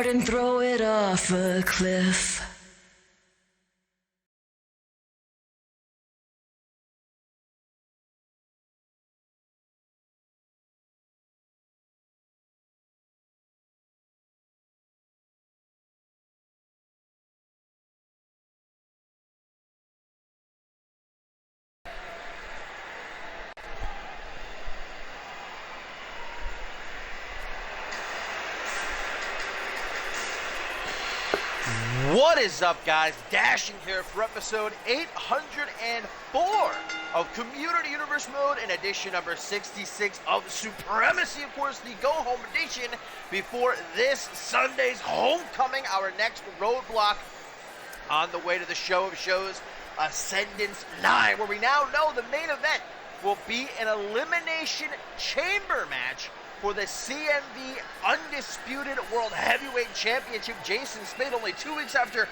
board and throw it off a cliff. What is up, guys? Dashing here for episode 804 of Community Universe Mode and edition number 66 of Supremacy, of course, the go-home edition before this Sunday's homecoming, our next roadblock on the way to the show of shows, Ascendance 9, where we now know the main event will be an Elimination Chamber match for the CMV Undisputed World Heavyweight Championship. Jason Spade, only 2 weeks after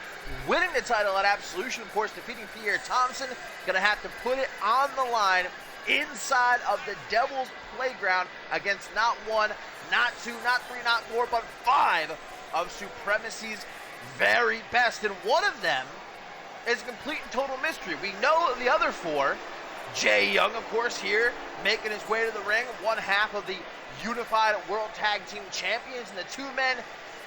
winning the title at Absolution, of course, defeating Pierre Thompson, going to have to put it on the line inside of the Devil's Playground against not one, not two, not three, not four, but 5 of Supremacy's very best. And one of them is a complete and total mystery. We know the other 4. Jay Young, of course, here making his way to the ring, one half of the Unified World Tag Team Champions, and the 2 men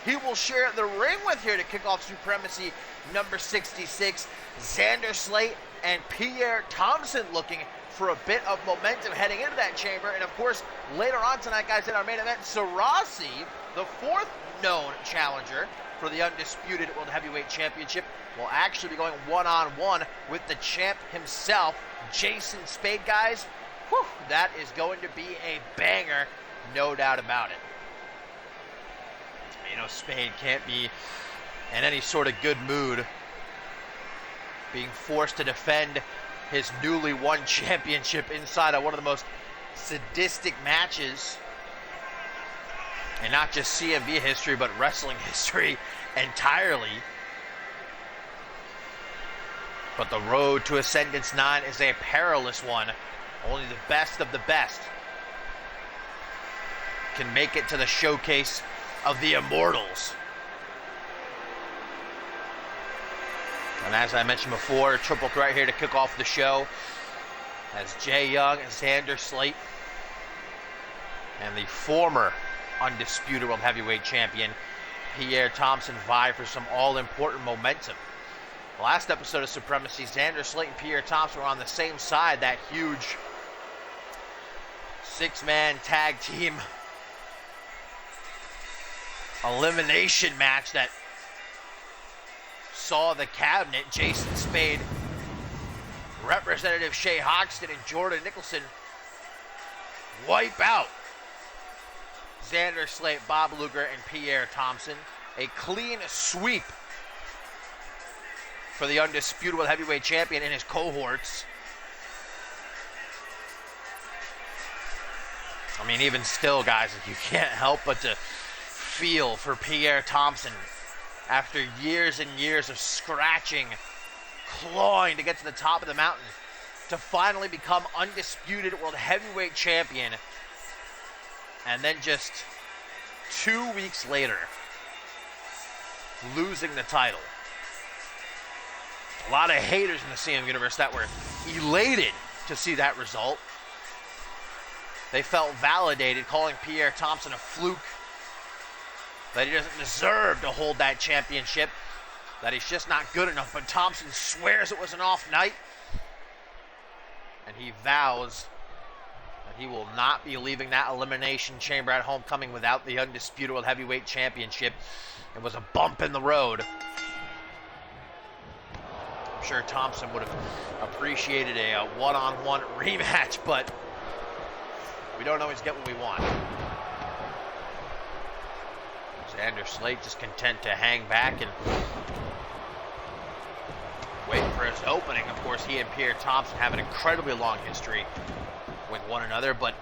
he will share the ring with here to kick off Supremacy number 66, Xander Slate and Pierre Thompson, looking for a bit of momentum heading into that chamber. And of course, later on tonight, guys, in our main event, Supremacy, the 4th known challenger for the Undisputed World Heavyweight Championship, will actually be going one-on-one with the champ himself, Jason Spade. Guys, whew, that is going to be a banger, no doubt about it. You know, Spade can't be in any sort of good mood, being forced to defend his newly won championship inside of one of the most sadistic matches, and not just CMV history, but wrestling history entirely. But the road to Ascendance 9 is a perilous one. Only the best of the best can make it to the showcase of the Immortals. And as I mentioned before, a triple threat here to kick off the show, as Jay Young, Xander Slate, and the former Undisputed World Heavyweight Champion, Pierre Thompson, vie for some all-important momentum. The last episode of Supremacy, Xander Slate and Pierre Thompson were on the same side, that huge 6-man tag team elimination match that saw the Cabinet, Jason Spade, Representative Shay Hoxton, and Jordan Nicholson wipe out Xander Slate, Bob Luger, and Pierre Thompson. A clean sweep for the Undisputed World Heavyweight Champion and his cohorts. I mean, even still, guys, you can't help but to feel for Pierre Thompson after years and years of scratching, clawing to get to the top of the mountain, to finally become Undisputed World Heavyweight Champion, and then just 2 weeks later, losing the title. A lot of haters in the CM universe that were elated to see that result. They felt validated, calling Pierre Thompson a fluke, that he doesn't deserve to hold that championship, that he's just not good enough. But Thompson swears it was an off night, and he vows that he will not be leaving that Elimination Chamber at Homecoming without the Undisputed World Heavyweight Championship. It was a bump in the road. I'm sure Thompson would have appreciated a one-on-one rematch, but we don't always get what we want. Xander Slate just content to hang back and wait for his opening. Of course, he and Pierre Thompson have an incredibly long history with one another, but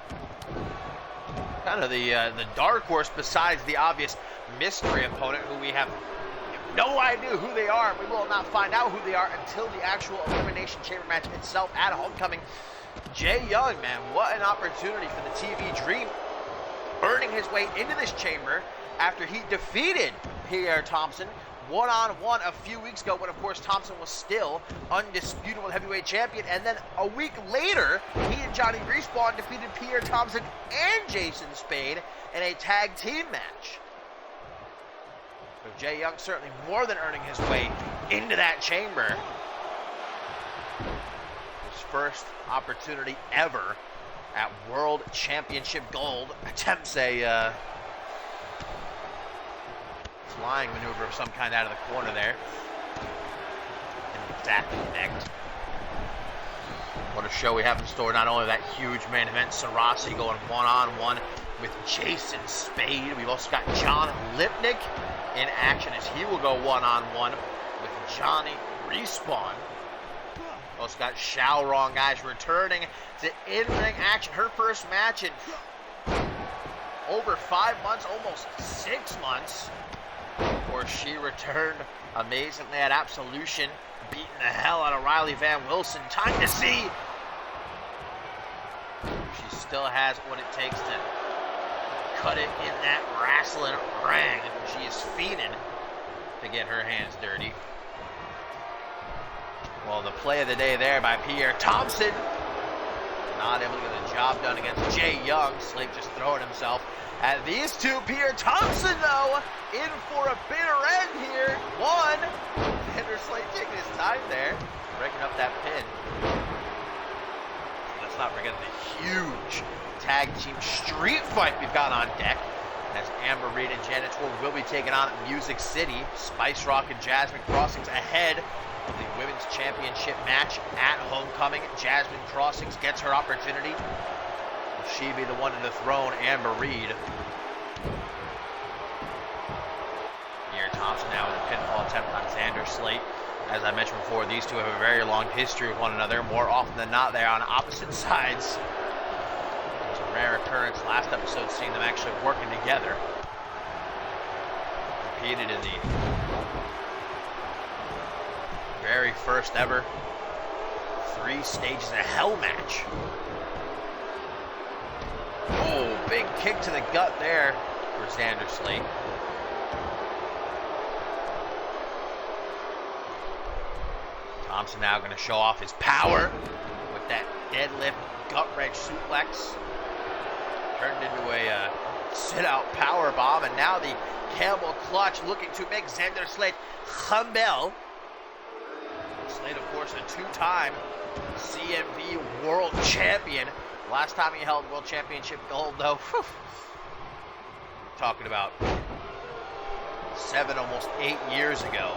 kind of the dark horse besides the obvious mystery opponent who we have no idea who they are. We will not find out who they are until the actual Elimination Chamber match itself at Homecoming. Jay Young, man, what an opportunity for the TV dream, earning his way into this chamber after he defeated Pierre Thompson one-on-one a few weeks ago when, of course, Thompson was still undisputed world heavyweight champion. And then a week later, he and Johnny Respawn defeated Pierre Thompson and Jason Spade in a tag team match. So Jay Young certainly more than earning his way into that chamber. His first opportunity ever at World Championship Gold. Attempts a flying maneuver of some kind out of the corner there. Didn't exactly connect. What a show we have in store. Not only that huge main event, Supremacy going one-on-one with Jason Spade. We've also got John Lipnick in action as he will go one-on-one with Johnny Respawn. Also got Xiaorong, guys, returning to in-ring action. Her first match in over 5 months, almost 6 months. Of course, she returned amazingly at Absolution, beating the hell out of Riley Van Wilson. Time to see. She still has what it takes to cut it in that wrestling ring. She is fiending to get her hands dirty. Well, the play of the day there by Pierre Thompson. Not able to get the job done against Jay Young. Slate just throwing himself at these two. Pierre Thompson, though, in for a bitter end here. One. Xander Slate taking his time there, breaking up that pin. Let's not forget the huge tag team street fight we've got on deck, as Amber Reed and Janitor will be taking on Music City. Spice Rock and Jasmine Crossings ahead of the Women's Championship match at Homecoming. Jasmine Crossings gets her opportunity. Will she be the one to dethrone Amber Reed? Pierre Thompson now with a pinfall attempt on Xander Slate. As I mentioned before, these two have a very long history with one another. More often than not, they're on opposite sides. It's a rare occurrence last episode seeing them actually working together. Competed in the very first ever 3 stages of hell match. Oh, big kick to the gut there for Xander Slate. Thompson now going to show off his power with that deadlift gut wrench suplex. Turned into a sit-out power bomb, and now the camel clutch looking to make Xander Slate humble. Slate, of course, a 2-time CMV world champion. Last time he held world championship gold, though, talking about 7, almost 8 years ago.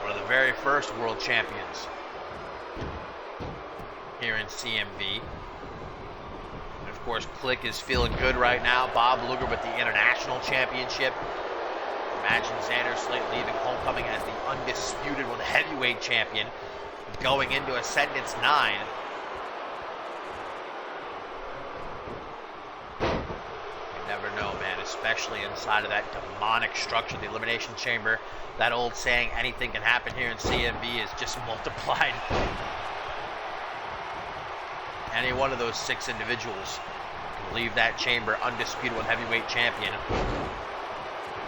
One of the very first world champions here in CMV. And of course, Click is feeling good right now. Bob Luger with the International Championship. Imagine Xander Slate leaving Homecoming as the undisputed world heavyweight champion, going into Ascendance 9. You never know, man, especially inside of that demonic structure, the Elimination Chamber. That old saying, anything can happen here in CMV, is just multiplied. Any one of those 6 individuals can leave that chamber undisputed world heavyweight champion.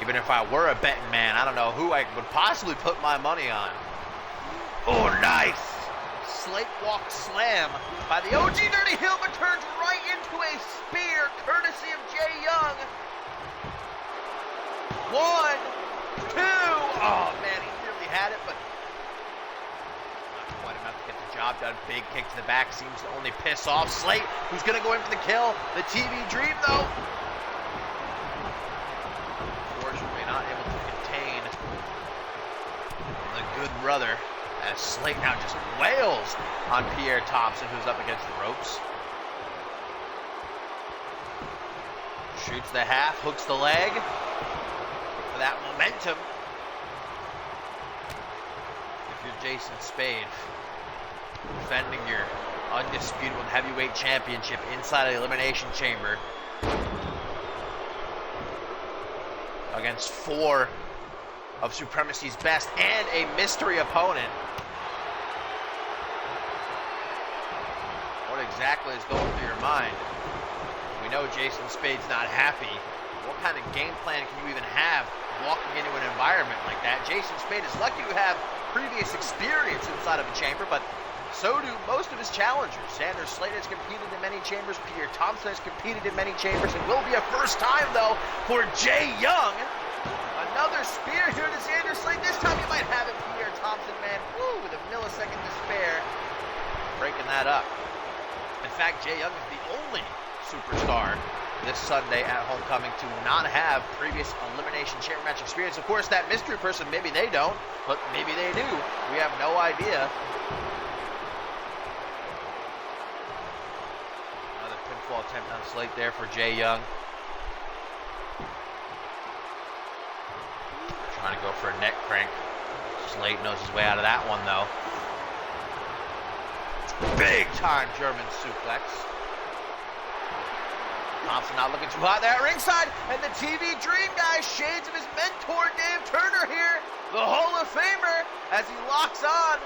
Even if I were a betting man, I don't know who I would possibly put my money on. Oh, nice! Slate walk slam by the OG Dirty Heel, but turns right into a spear, courtesy of Jay Young. 1, 2. Oh, man, he nearly had it, but not quite enough to get the job done. Big kick to the back seems to only piss off Slate, who's going to go in for the kill. The TV dream, though. Not able to contain the good brother, as Slate now just wails on Pierre Thompson, who's up against the ropes. Shoots the half, hooks the leg. Look for that momentum. If you're Jason Spade, defending your undisputed heavyweight championship inside of the Elimination Chamber, against 4 of Supremacy's best and a mystery opponent. What exactly is going through your mind? We know Jason Spade's not happy. what kind of game plan can you even have walking into an environment like that? Jason Spade is lucky to have previous experience inside of a chamber, but so do most of his challengers. Xander Slate has competed in many chambers. Peter Thompson has competed in many chambers. It will be a first time, though, for Jay Young. Another spear here to Xander Slate. This time he might have it. Peter Thompson, man, woo, with a millisecond to spare, breaking that up. In fact, Jay Young is the only superstar this Sunday at Homecoming to not have previous elimination chamber match experience. Of course, that mystery person, maybe they don't, but maybe they do. We have no idea. Another pinfall attempt on Slate there for Jay Young. Trying to go for a neck crank. Slate knows his way out of that one, though. Big time German suplex. Thompson not looking too hot there at ringside, and the TV dream guy, shades of his mentor Dave Turner here, the Hall of Famer, as he locks on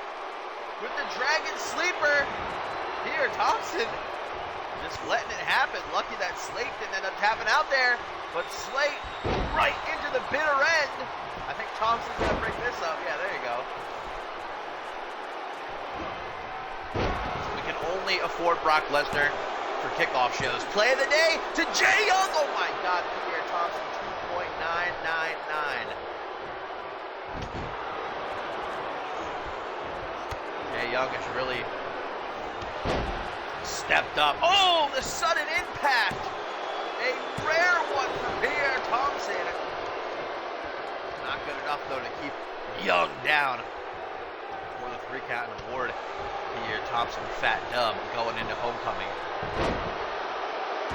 with the Dragon Sleeper. Here, Thompson just letting it happen. Lucky that Slate didn't end up tapping out there, but Slate right into the bitter end. I think Thompson's gonna break this up. Yeah, there you go. So we can only afford Brock Lesnar for kickoff shows. Play of the day to Jay Young. Oh my God, Peter Thompson, 2.999. Jay Young has really stepped up. Oh, the sudden impact. A rare one for Peter Thompson. Not good enough, though, to keep Young down for the 3-count award. Peter Thompson, fat dub, going into Homecoming.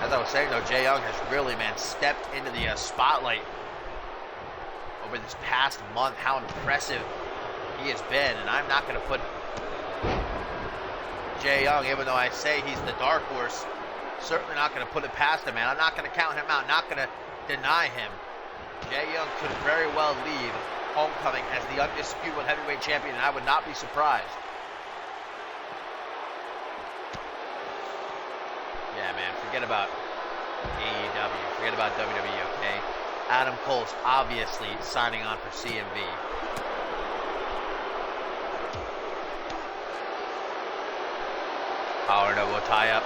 As I was saying, though, Jay Young has really, man, stepped into the spotlight over this past month. How impressive he has been. And I'm not going to put Jay Young, even though I say he's the dark horse, certainly not going to put it past him, man. I'm not going to count him out, not going to deny him. Jay Young could very well leave Homecoming as the undisputed heavyweight champion, and I would not be surprised. Yeah, man, forget about AEW, forget about WWE, okay? Adam Cole's obviously signing on for CMV. Power elbow tie up.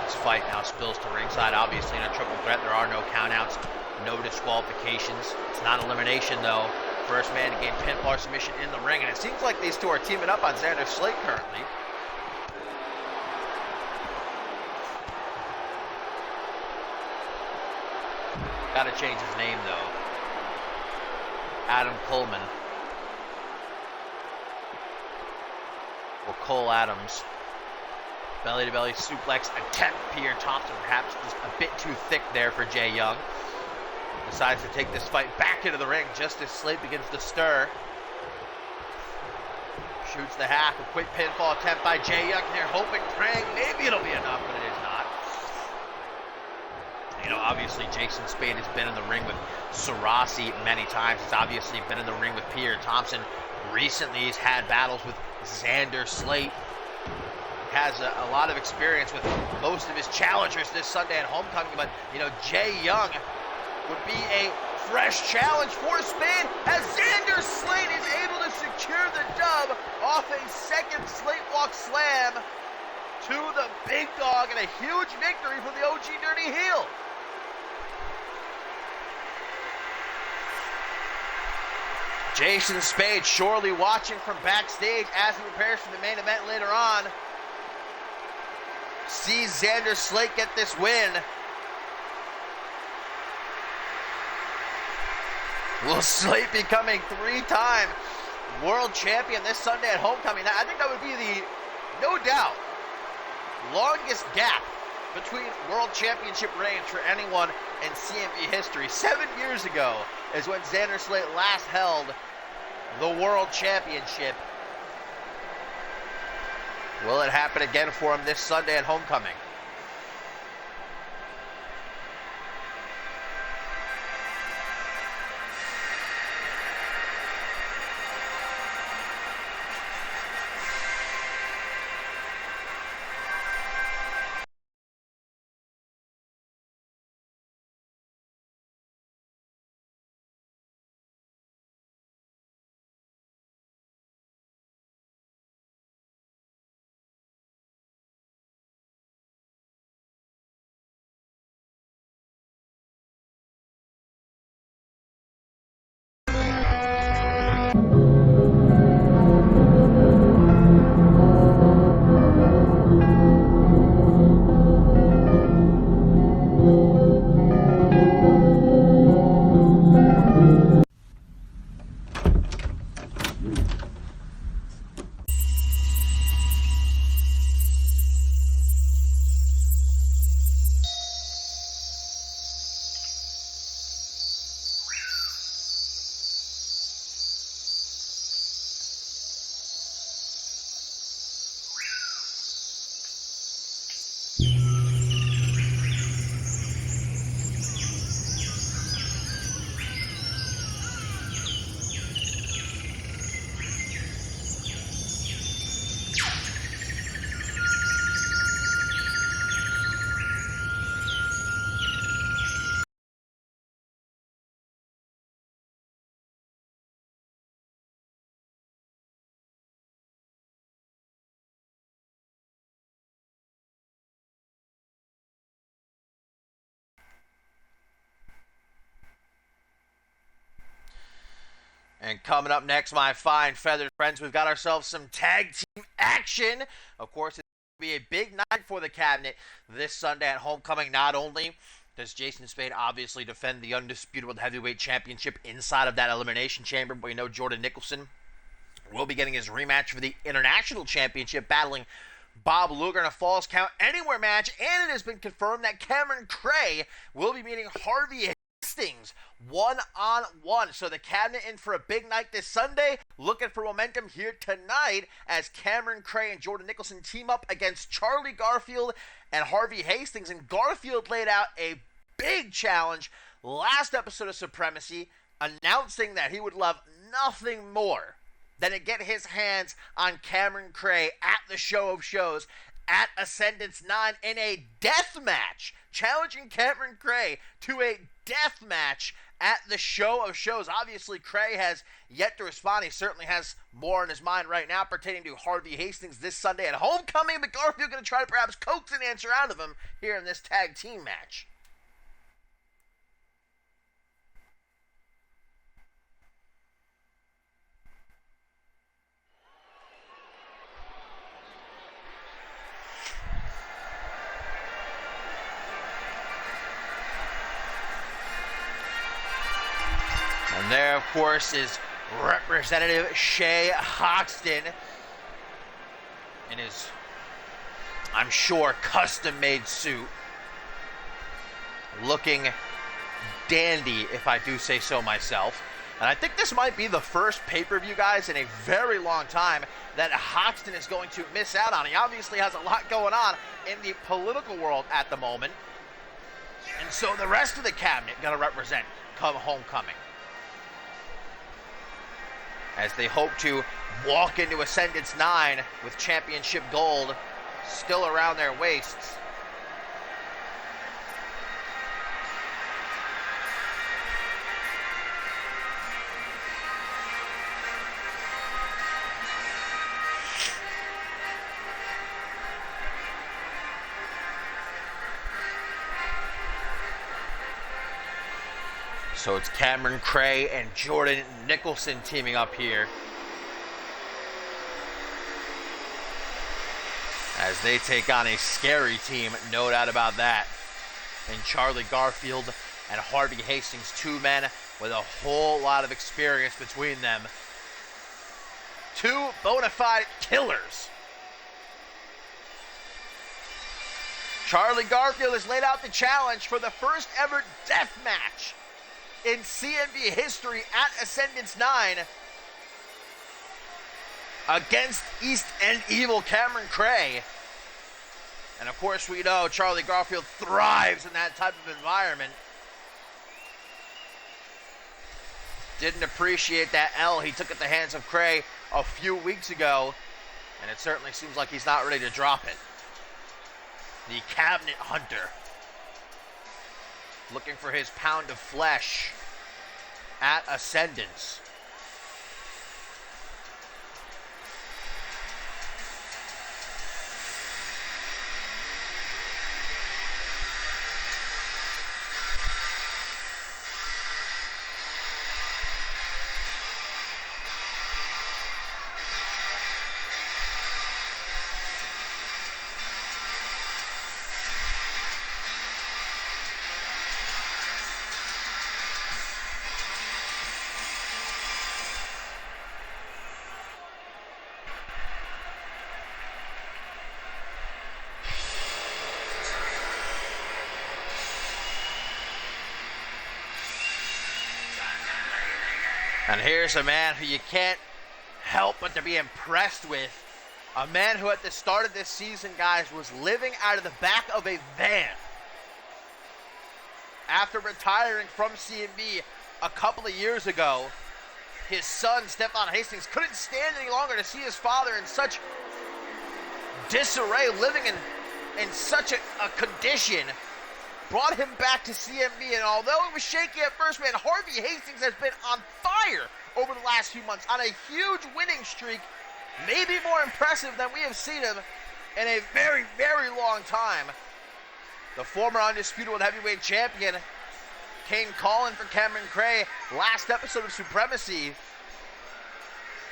This fight now spills to ringside. Obviously in a triple threat, there are no countouts, no disqualifications. It's not elimination, though. First man to gain pinfall submission in the ring, and it seems like these two are teaming up on Xander Slate currently. Gotta change his name, though. Adam Coleman. Or Cole Adams. Belly-to-belly suplex attempt. Peter Thompson perhaps just a bit too thick there for Jay Young. Decides to take this fight back into the ring just as Slate begins to stir. Shoots the half. A quick pinfall attempt by Jay Young here, hoping, praying, maybe it'll be enough, but it is not. You know, obviously Jason Spade has been in the ring with Supremacy many times. He's obviously been in the ring with Peter Thompson. Recently he's had battles with Xander Slate. Has a lot of experience with most of his challengers this Sunday at Homecoming, but, you know, Jay Young would be a fresh challenge for Spade as Xander Slate is able to secure the dub off a second Slate Walk Slam to the big dog, and a huge victory for the OG Dirty Heel. Jason Spade surely watching from backstage as he prepares for the main event later on. Sees Xander Slate get this win. Will Slate becoming 3-time world champion this Sunday at Homecoming? I think that would be the, no doubt, longest gap between world championship reigns for anyone in CMV history. 7 years ago is when Xander Slate last held the world championship. Will it happen again for him this Sunday at Homecoming? And coming up next, my fine feathered friends, we've got ourselves some tag team action. Of course, it's going to be a big night for the Cabinet this Sunday at Homecoming. Not only does Jason Spade obviously defend the undisputed World Heavyweight Championship inside of that Elimination Chamber, but we know Jordan Nicholson will be getting his rematch for the International Championship, battling Bob Luger in a Falls Count Anywhere match. And it has been confirmed that Cameron Cray will be meeting Harvey Hastings one-on-one. So the Cabinet in for a big night this Sunday. Looking for momentum here tonight as Cameron Cray and Jordan Nicholson team up against Charlie Garfield and Harvey Hastings. And Garfield laid out a big challenge last episode of Supremacy, announcing that he would love nothing more than to get his hands on Cameron Cray at the Show of Shows at Ascendance 9 in a death match, challenging Cameron Cray to a death match at the Show of Shows. Obviously, Cray has yet to respond. He certainly has more in his mind right now pertaining to Harvey Hastings this Sunday at Homecoming, but Garfield going to try to perhaps coax an answer out of him here in this tag team match. And there, of course, is Representative Shay Hoxton in his, I'm sure, custom-made suit, looking dandy, if I do say so myself. And I think this might be the first pay-per-view, guys, in a very long time that Hoxton is going to miss out on. He obviously has a lot going on in the political world at the moment. And so the rest of the Cabinet going to represent come Homecoming, as they hope to walk into Ascendance 9 with championship gold still around their waists. So it's Cameron Cray and Jordan Nicholson teaming up here as they take on a scary team, no doubt about that. And Charlie Garfield and Harvey Hastings, two men with a whole lot of experience between them. Two bona fide killers. Charlie Garfield has laid out the challenge for the first ever death match in CMV history at Ascendance 9 against East End Evil Cameron Cray. And of course we know Charlie Garfield thrives in that type of environment. Didn't appreciate that L he took at the hands of Cray a few weeks ago, and it certainly seems like he's not ready to drop it. The Cabinet Hunter, looking for his pound of flesh at Ascendance. And here's a man who you can't help but to be impressed with. A man who at the start of this season, guys, was living out of the back of a van. After retiring from CMV a couple of years ago, his son, Stephon Hastings, couldn't stand any longer to see his father in such disarray, living in such a condition. Brought him back to CMV, and although it was shaky at first, man, Harvey Hastings has been on fire over the last few months, on a huge winning streak, maybe more impressive than we have seen him in a very, very long time. The former undisputed world heavyweight champion came calling for Cameron Cray last episode of Supremacy,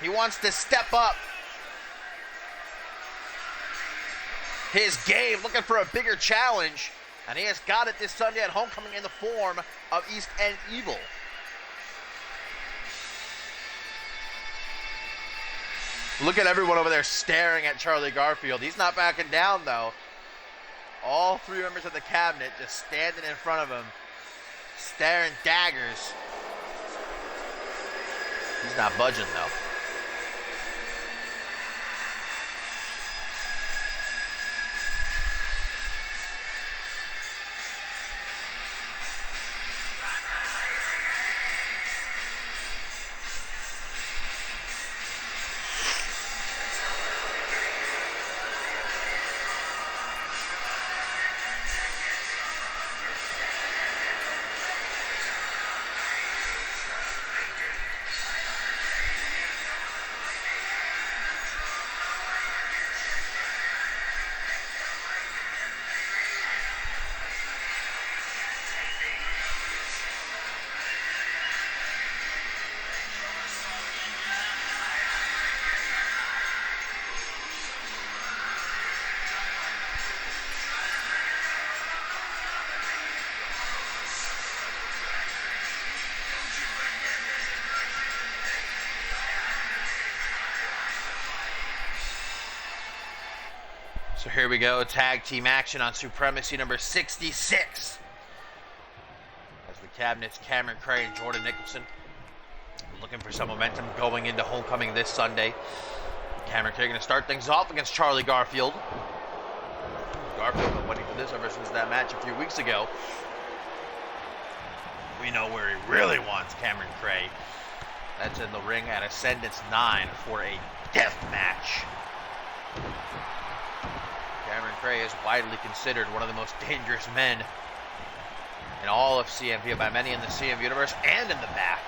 He wants to step up his game, looking for a bigger challenge, and he has got it this Sunday at Homecoming in the form of East End Evil. Look at everyone over there staring at Charlie Garfield. He's not backing down, though. All three members of the cabinet just standing in front of him, staring daggers. He's not budging, though. So here we go, tag team action on Supremacy number 66. As the cabinets, Cameron Cray and Jordan Nicholson looking for some momentum going into Homecoming this Sunday. Cameron Cray going to start things off against Charlie Garfield. Garfield been waiting for this ever since that match a few weeks ago. We know where he really wants Cameron Cray. That's in the ring at Ascendance 9 for a death match. Cameron Cray is widely considered one of the most dangerous men in all of CMV by many in the CMV universe and in the back.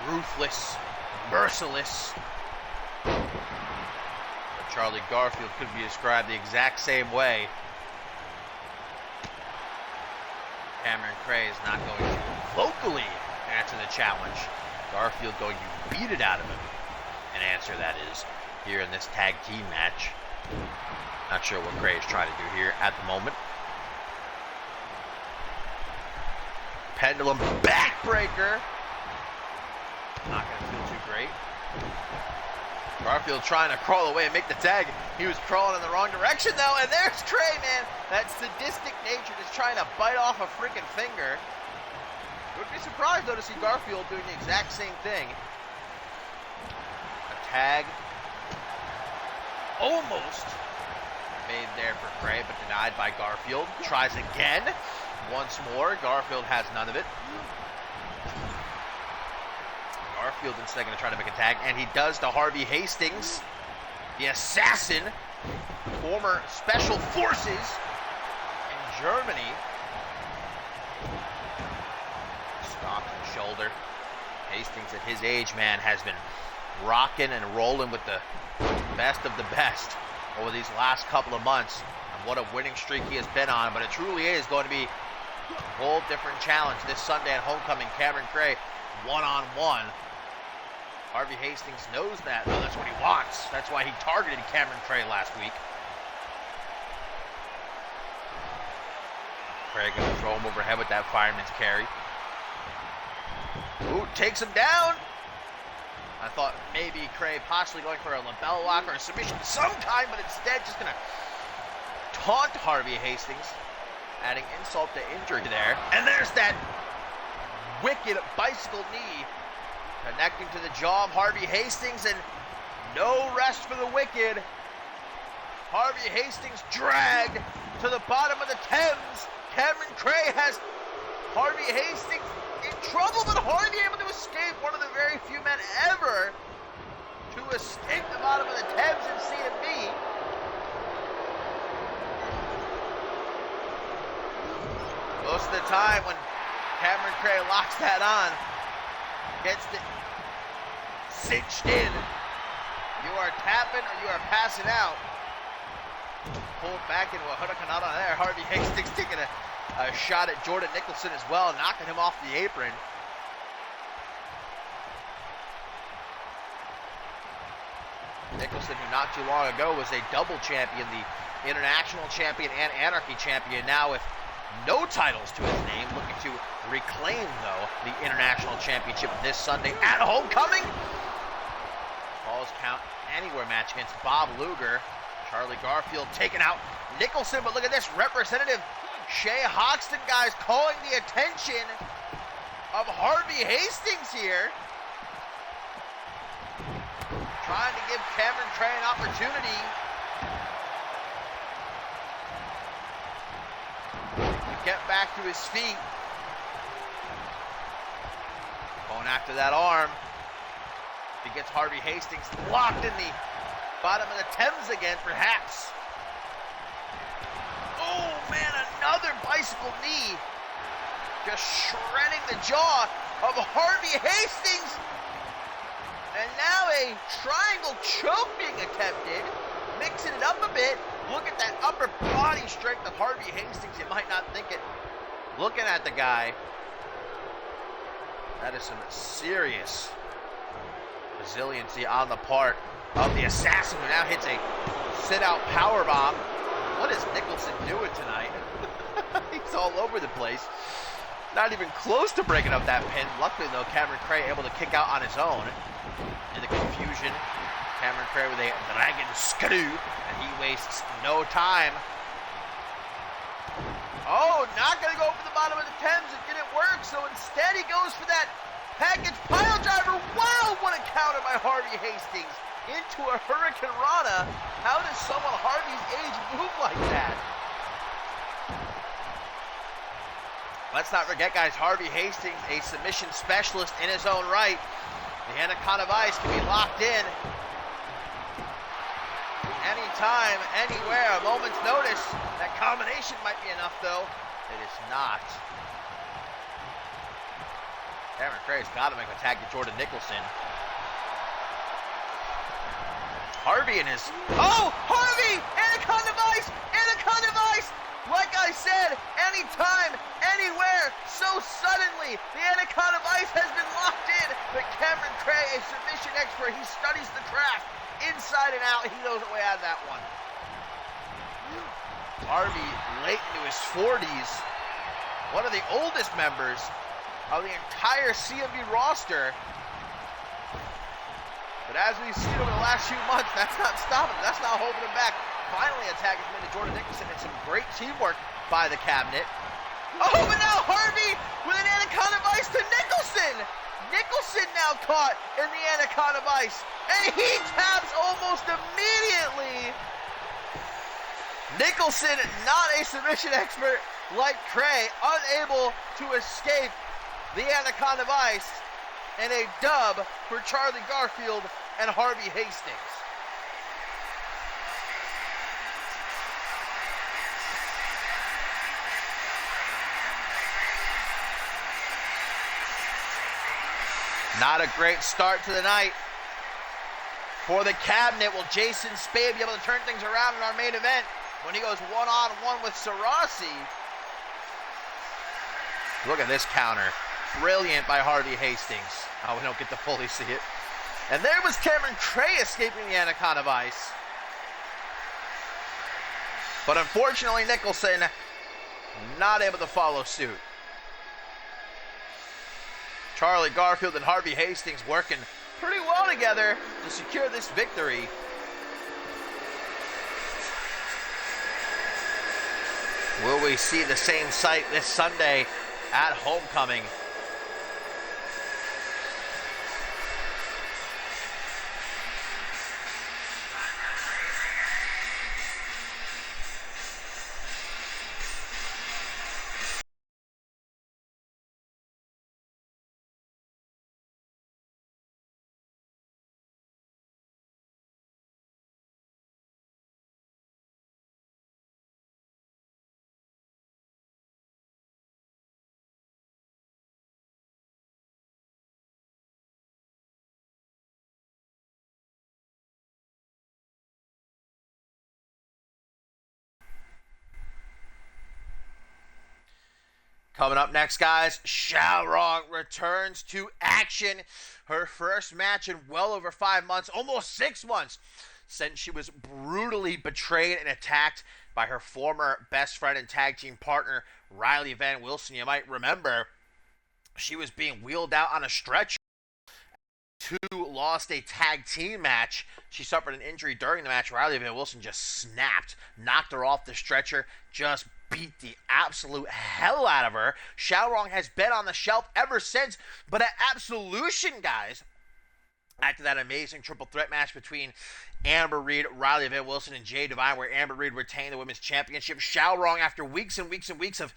Ruthless, merciless. But Charlie Garfield could be described the exact same way. Cameron Cray is not going to vocally answer the challenge. Garfield going to beat it out of him. An answer, that is, here in this tag team match. Not sure what Cray is trying to do here at the moment. Pendulum backbreaker. Not going to feel too great. Garfield trying to crawl away and make the tag. He was crawling in the wrong direction, though, and there's Cray, man. That sadistic nature just trying to bite off a freaking finger. Wouldn't be surprised, though, to see Garfield doing the exact same thing. A tag almost made there for Cray, but denied by Garfield. Tries again. Once more. Garfield has none of it. Garfield instead going to try to make a tag, and he does to Harvey Hastings, the assassin, former Special Forces in Germany. Stop and shoulder. Hastings at his age, man, has been rocking and rolling with the best of the best over these last couple of months. And what a winning streak he has been on, but it truly is going to be a whole different challenge this Sunday at Homecoming. Cameron Cray one-on-one. Harvey Hastings knows that, though. That's what he wants. That's why he targeted Cameron Cray last week. Cray going to throw him overhead with that fireman's carry. Ooh, takes him down. I thought maybe Cray possibly going for a lapel lock or a submission of some kind, but instead just going to taunt Harvey Hastings, adding insult to injury there. And there's that wicked bicycle knee connecting to the jaw of Harvey Hastings, and no rest for the wicked. Harvey Hastings dragged to the bottom of the Thames. Cameron Cray has Harvey Hastings in trouble, but Harvey able to escape. One of the very few men ever to escape the bottom of the Thames in CMV. Most of the time when Cameron Cray locks that on, gets it cinched in, you are tapping or you are passing out. Pulled back into a hurricanrana there. Harvey Hastings taking a shot at Jordan Nicholson as well, knocking him off the apron. Nicholson, who not too long ago was a double champion, the international champion and anarchy champion, now with no titles to his name, looking to reclaim, though, the international championship this Sunday at Homecoming. Falls count anywhere match against Bob Luger. Charlie Garfield taking out Nicholson, but look at this, Representative Shay Hoxton, guys, calling the attention of Harvey Hastings here. Trying to give Cameron Trey an opportunity to get back to his feet. Going after that arm. He gets Harvey Hastings locked in the bottom of the Thames again, perhaps. Oh man, another bicycle knee. Just shredding the jaw of Harvey Hastings. And now a triangle choke being attempted. Mixing it up a bit. Look at that upper body strength of Harvey Hastings. You might not think it looking at the guy. That is some serious resiliency on the part of the assassin, who now hits a sit-out powerbomb. What is Nicholson doing tonight? He's all over the place. Not even close to breaking up that pin. Luckily, though, Cameron Cray able to kick out on his own. In the confusion, Cameron Cray with a dragon screw, and he wastes no time. Oh, not going to go for the bottom of the Thames. It didn't work, so instead he goes for that package pile driver. Wow, what a counter by Harvey Hastings into a Hurricane Rana. How does someone Harvey's age move like that? Let's not forget, guys, Harvey Hastings, a submission specialist in his own right. The Anaconda Vice can be locked in anytime, anywhere, a moment's notice. That combination might be enough, though. It is not. Cameron Cray's got to make a tag to Jordan Nicholson. Harvey and his... Oh, Harvey! Anaconda Vice! Anaconda Vice! Like I said, anytime, anywhere, so suddenly, the Anaconda Vice has been locked in. But Cameron Cray, a submission expert, he studies the craft inside and out. He knows the way out of that one. Harvey, late into his 40s, one of the oldest members of the entire CMV roster. But as we've seen over the last few months, that's not stopping him. That's not holding him back. Finally, a tag is made to Jordan Nicholson, and some great teamwork by the cabinet. Oh, but now Harvey with an Anaconda Vice to Nicholson. Nicholson now caught in the Anaconda Vice, and he taps almost immediately. Nicholson, not a submission expert like Cray, unable to escape the Anaconda Vice, and a dub for Charlie Garfield and Harvey Hastings. Not a great start to the night for the cabinet. Will Jason Spade be able to turn things around in our main event when he goes one-on-one with Sarasi? Look at this counter. Brilliant by Harvey Hastings. Oh, we don't get to fully see it. And there was Cameron Cray escaping the Anaconda Vice. But unfortunately, Nicholson not able to follow suit. Charlie Garfield and Harvey Hastings working pretty well together to secure this victory. Will we see the same sight this Sunday at Homecoming? Coming up next, guys, Xiaorong returns to action. Her first match in well over 5 months, almost 6 months, since she was brutally betrayed and attacked by her former best friend and tag team partner, Riley Van Wilson. You might remember she was being wheeled out on a stretcher. Two lost a tag team match. She suffered an injury during the match. Riley Van Wilson just snapped, knocked her off the stretcher, just beat the absolute hell out of her. Xiaorong has been on the shelf ever since, but at Absolution, guys, after that amazing triple threat match between Amber Reed, Riley Van Wilson, and Jay Divine, where Amber Reed retained the women's championship, Xiaorong, after weeks and weeks and weeks of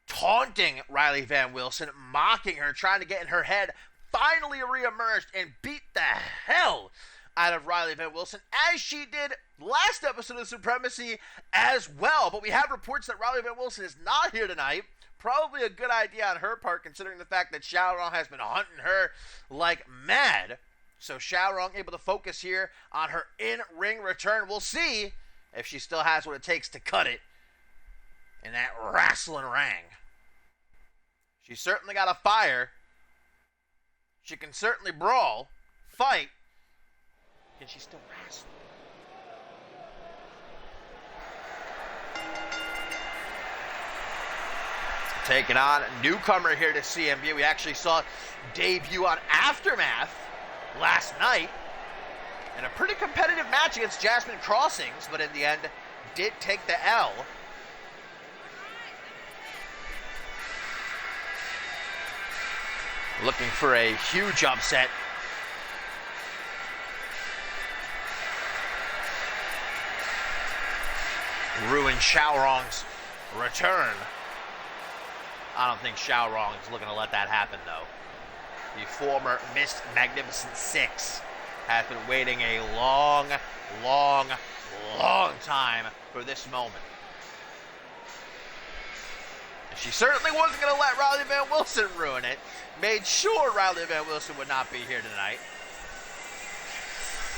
taunting Riley Van Wilson, mocking her, trying to get in her head, finally reemerged and beat the hell out of Riley Van Wilson, as she did last episode of Supremacy as well. But we have reports that Riley Van Wilson is not here tonight. Probably a good idea on her part, considering the fact that Xiaorong has been hunting her like mad. So Xiaorong able to focus here on her in-ring return. We'll see if she still has what it takes to cut it in that wrestling ring. She's certainly got a fire. She can certainly brawl, fight. Can she still wrestle? Taking on a newcomer here to CMV. We actually saw debut on Aftermath last night in a pretty competitive match against Jasmine Crossings, but in the end did take the L. Looking for a huge upset. Ruin Xiaorong's return. I don't think Xiaorong is looking to let that happen, though. The former Miss Magnificent Six has been waiting a long, long, long time for this moment. And she certainly wasn't going to let Riley Van Wilson ruin it. Made sure Riley Van Wilson would not be here tonight.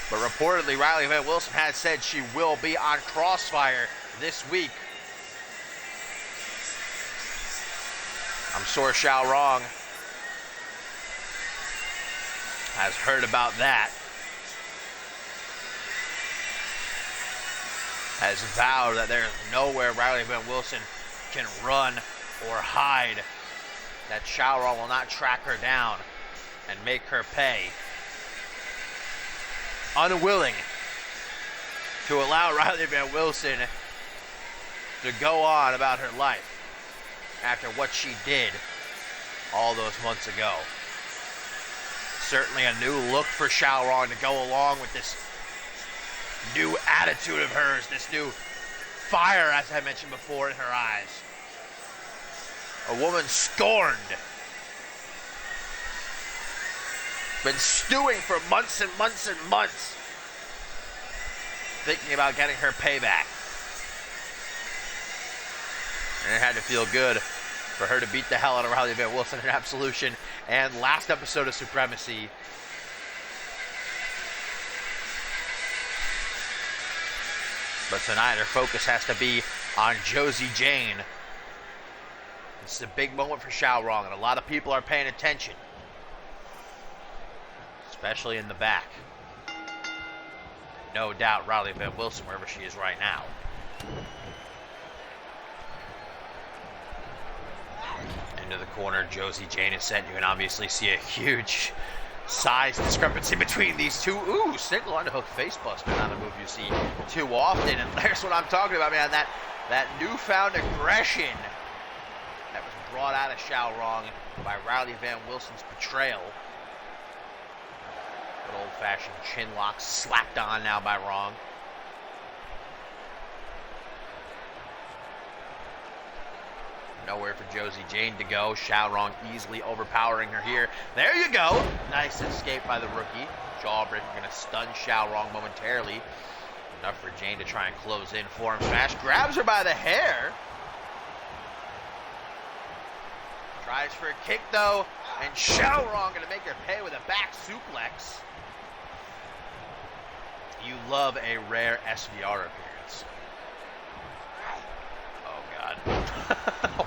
But reportedly, Riley Van Wilson has said she will be on Crossfire this week. I'm sure Xiaorong has heard about that. Has vowed that there's nowhere Riley Van Wilson can run or hide, that Xiaorong will not track her down and make her pay. Unwilling to allow Riley Van Wilson to go on about her life after what she did all those months ago. Certainly a new look for Xiaorong to go along with this new attitude of hers, this new fire, as I mentioned before, in her eyes. A woman scorned. Been stewing for months and months and months, thinking about getting her payback. And it had to feel good for her to beat the hell out of Riley Van Wilson in Absolution and last episode of Supremacy. But tonight her focus has to be on Josie Jane. This is a big moment for Xiaorong, and a lot of people are paying attention. Especially in the back. No doubt Riley Van Wilson, wherever she is right now. Into the corner, Josie Jane is sent. You can obviously see a huge size discrepancy between these two. Ooh, single underhook facebuster. Not a move you see too often. And there's what I'm talking about, man. That newfound aggression that was brought out of Xiaorong by Riley Van Wilson's betrayal. Good old-fashioned chin lock slapped on now by Wrong. Nowhere for Josie Jane to go. Xiaorong easily overpowering her here. There you go. Nice escape by the rookie. Jawbreaker going to stun Xiaorong momentarily. Enough for Jane to try and close in. Forearm smash. Grabs her by the hair. Tries for a kick though. And Xiaorong going to make her pay with a back suplex. You love a rare SVR appearance. Oh God. God.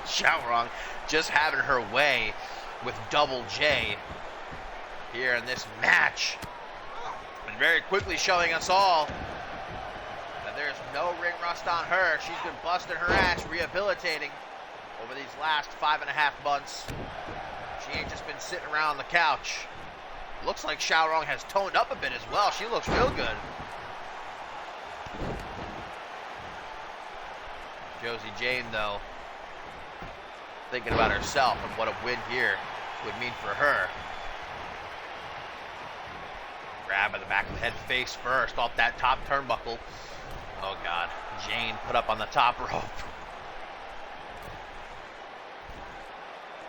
Xiaorong just having her way with Double J here in this match. And very quickly showing us all that there's no ring rust on her. She's been busting her ass, rehabilitating over these last 5.5 months. She ain't just been sitting around on the couch. Looks like Xiaorong has toned up a bit as well. She looks real good. Josie Jane, though, thinking about herself and what a win here would mean for her. Grab at the back of the head face first off that top turnbuckle. Oh, God. Jane put up on the top rope.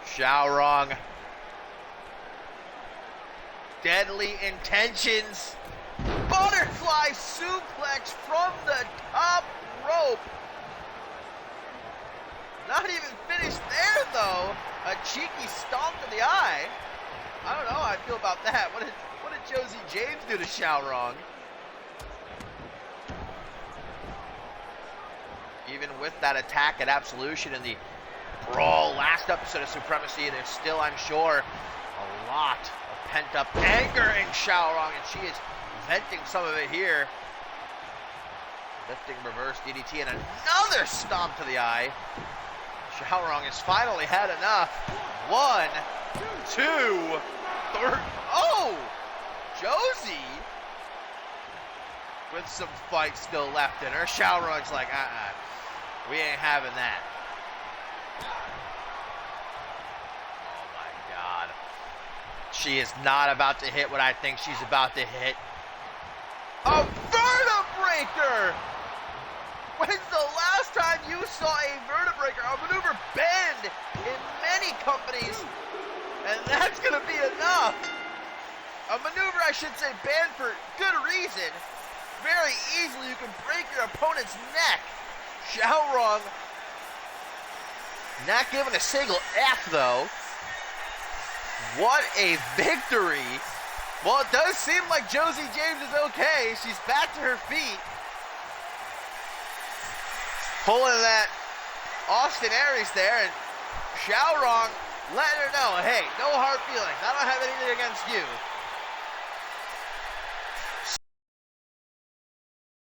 Xiaorong. Deadly intentions. Butterfly suplex from the top rope. Not even finished there, though. A cheeky stomp to the eye. I don't know how I feel about that. What did Josie James do to Xiaorong? Even with that attack at Absolution in the brawl last episode of Supremacy, there's still, I'm sure, a lot of pent-up anger in Xiaorong, and she is venting some of it here. Lifting reverse DDT and another stomp to the eye. Xiaorong has finally had enough. 1, 2, 3. Oh! Josie with some fight still left in her. Xiaorong's like, we ain't having that. Oh my God. She is not about to hit what I think she's about to hit. A vertebraker! When's the last time you saw a vertebraker, a maneuver banned in many companies, and that's gonna be enough? A maneuver, I should say, banned for good reason. Very easily, you can break your opponent's neck. Xiaorong not giving a single F, though. What a victory. Well, it does seem like Josie James is okay. She's back to her feet. Pulling that Austin Aries there, and Xiaorong letting her know, hey, no hard feelings. I don't have anything against you.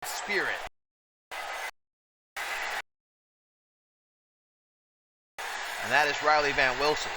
Spirit. And that is Riley Van Wilson.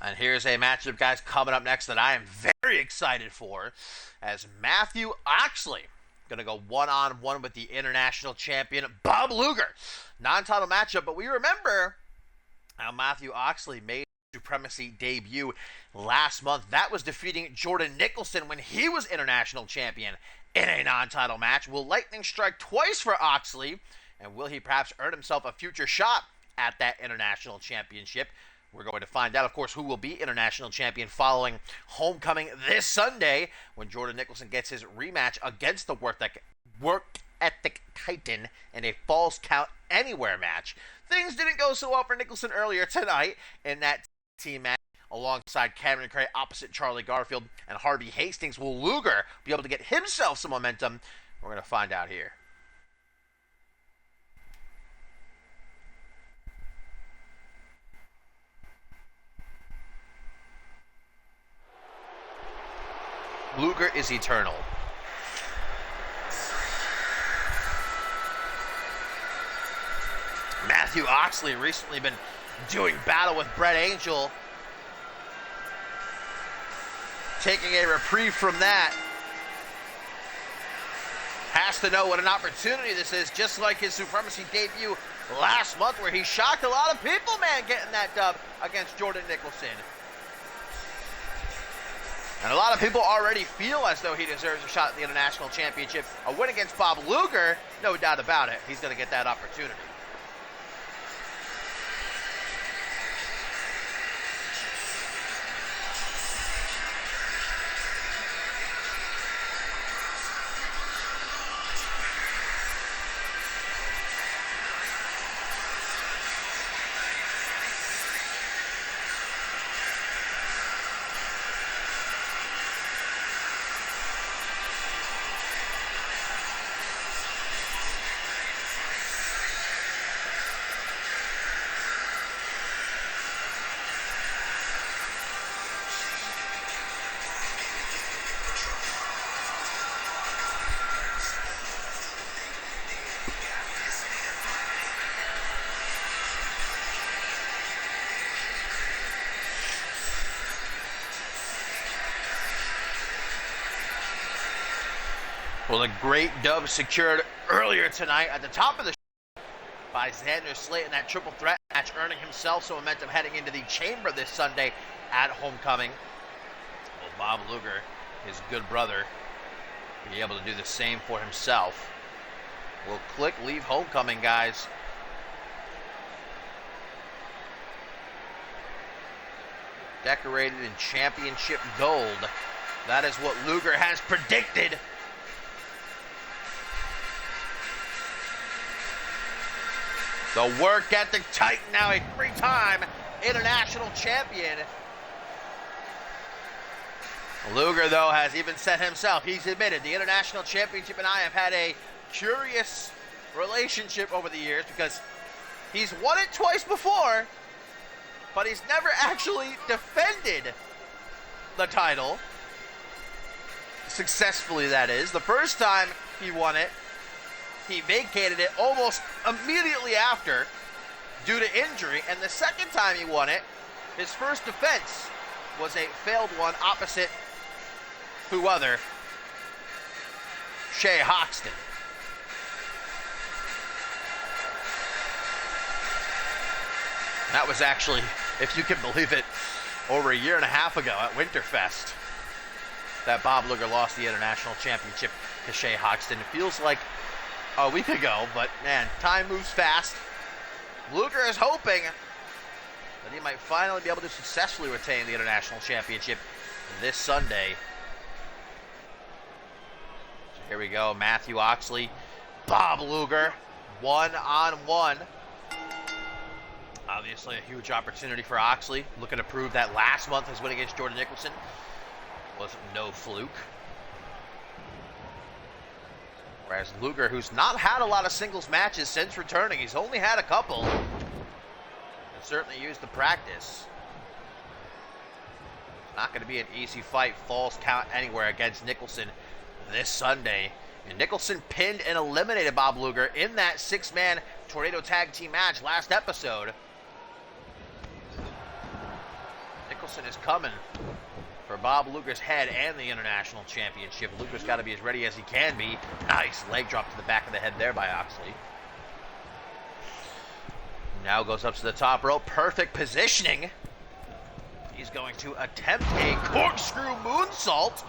And here's a matchup, guys, coming up next that I am very excited for, as Matthew Oxley going to go one-on-one with the international champion, Bob Luger. Non-title matchup, but we remember how Matthew Oxley made his Supremacy debut last month. That was defeating Jordan Nicholson when he was international champion in a non-title match. Will lightning strike twice for Oxley, and will he perhaps earn himself a future shot at that international championship? We're going to find out, of course, who will be international champion following Homecoming this Sunday when Jordan Nicholson gets his rematch against the Work Ethic Titan in a Falls Count Anywhere match. Things didn't go so well for Nicholson earlier tonight in that team match alongside Cameron Cray opposite Charlie Garfield and Harvey Hastings. Will Luger be able to get himself some momentum? We're going to find out here. Luger is eternal. Matthew Oxley recently been doing battle with Brett Angel. Taking a reprieve from that. Has to know what an opportunity this is, just like his Supremacy debut last month where he shocked a lot of people, man, getting that dub against Jordan Nicholson. And a lot of people already feel as though he deserves a shot at the International Championship. A win against Bob Luger, no doubt about it. He's going to get that opportunity. Well, a great dub secured earlier tonight at the top of the show by Xander Slate in that triple threat match, earning himself some momentum heading into the Chamber this Sunday at Homecoming. Well, Bob Luger, his good brother, be able to do the same for himself. We'll click leave Homecoming, guys. Decorated in championship gold. That is what Luger has predicted. The work ethic titan, now a three-time international champion. Luger, though, has even said himself, he's admitted, the International Championship and I have had a curious relationship over the years because he's won it twice before, but he's never actually defended the title. Successfully, that is. The first time he won it, he vacated it almost immediately after due to injury, and the second time he won it, his first defense was a failed one opposite who other? Shay Hoxton. That was actually, if you can believe it, over a year and a half ago at Winterfest that Bob Luger lost the International Championship to Shay Hoxton. It feels like a week ago, but man, time moves fast. Luger is hoping that he might finally be able to successfully retain the International Championship this Sunday. So here we go, Matthew Oxley, Bob Luger, one-on-one. Obviously a huge opportunity for Oxley, looking to prove that last month his win against Jordan Nicholson was no fluke. Whereas Luger, who's not had a lot of singles matches since returning, he's only had a couple, and certainly used the practice. It's not going to be an easy fight, falls count anywhere against Nicholson this Sunday. And Nicholson pinned and eliminated Bob Luger in that six-man Tornado Tag Team match last episode. Nicholson is coming for Bob Luger's head and the International Championship. Luger's got to be as ready as he can be. Nice leg drop to the back of the head there by Oxley. Now goes up to the top rope. Perfect positioning. He's going to attempt a corkscrew moonsault,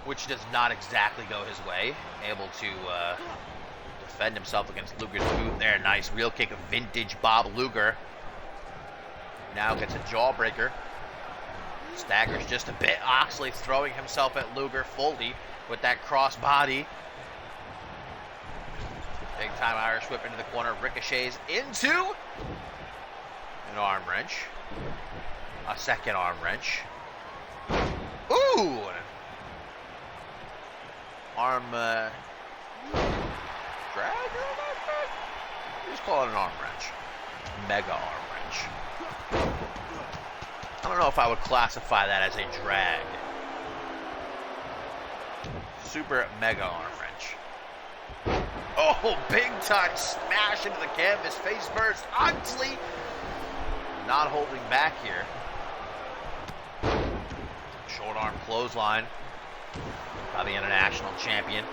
which does not exactly go his way. Able to defend himself against Luger's boot there. Nice real kick of vintage Bob Luger. Now gets a jawbreaker. Staggers just a bit. Oxley throwing himself at Luger fully with that cross body. Big time Irish whip into the corner. Ricochets into an arm wrench. A second arm wrench. Ooh! Arm drag? Just call it an arm wrench. Mega arm wrench. I don't know if I would classify that as a drag. Super mega arm wrench. Oh, big time smash into the canvas. Face first. Oxley not holding back here. Short arm clothesline by the International Champion.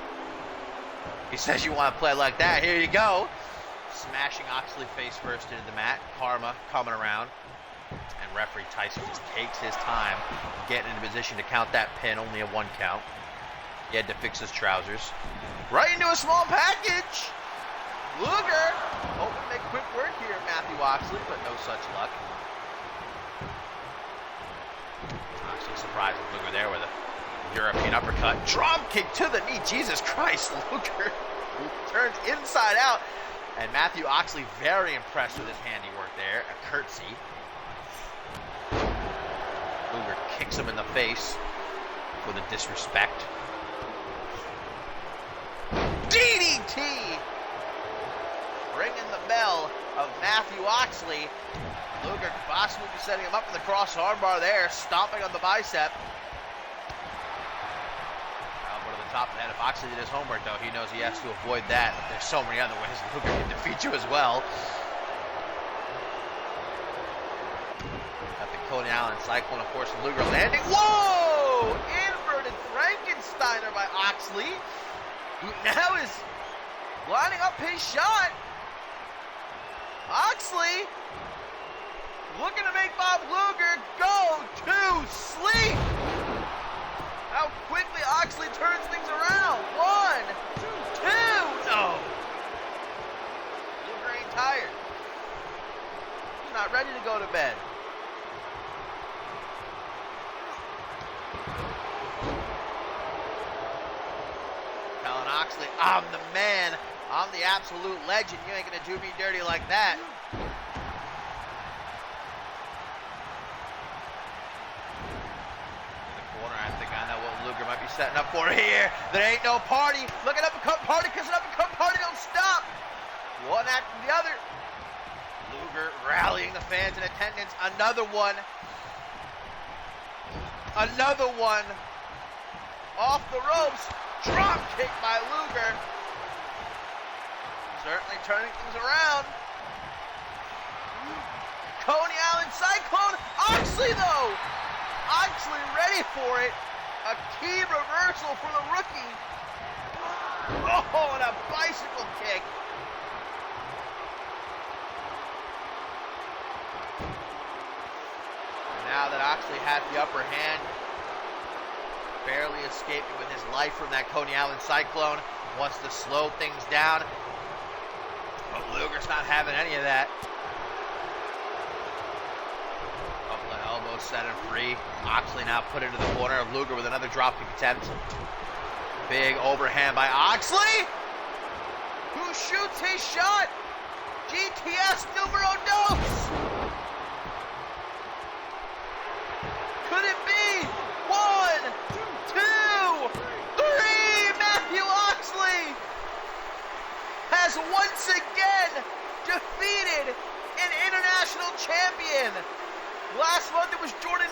He says you want to play like that. Here you go. Smashing Oxley face first into the mat. Karma coming around and referee Tyson just takes his time getting into position to count that pin, only a 1 count. He had to fix his trousers. Right into a small package. Luger hoping to make quick work here of Matthew Oxley, but no such luck. Oxley surprised Luger there with a European uppercut. Drop kick to the knee. Jesus Christ, Luger turns inside out. And Matthew Oxley very impressed with his handiwork there. A curtsy. Luger kicks him in the face with a disrespect. DDT! Ringing the bell of Matthew Oxley. Luger could possibly be setting him up for the cross armbar there, stomping on the bicep. Elbow to the top of the head. If Oxley did his homework, though, he knows he has to avoid that. There's so many other ways Luger can defeat you as well. Got the Coney Island Cyclone, of course, Luger landing. Whoa! Inverted Frankensteiner by Oxley, who now is lining up his shot. Oxley looking to make Bob Luger go to sleep. How quickly Oxley turns things around. 1, 2. No. Luger ain't tired. He's not ready to go to bed. Telling Oxley, I'm the man. I'm the absolute legend. You ain't gonna do me dirty like that. In the corner, I think I know what Luger might be setting up for here. There ain't no party. Look at uppercut party, because an uppercut party don't stop. One after the other. Luger rallying the fans in attendance. Another one. Another one. Off the ropes. Drop kick by Luger. Certainly turning things around. Coney Island Cyclone. Oxley, though. Oxley ready for it. A key reversal for the rookie. Oh, and a bicycle kick. And now that Oxley had the upper hand, barely escaping with his life from that Coney Island Cyclone, wants to slow things down. But Luger's not having any of that. Couple of elbows set him free. Oxley now put into the corner of Luger with another dropkick attempt. Big overhand by Oxley, who shoots his shot. GTS numero dos. Could it be? 1, 2, 3. Matthew Oxley has once again defeated an international champion. Last month it was Jordan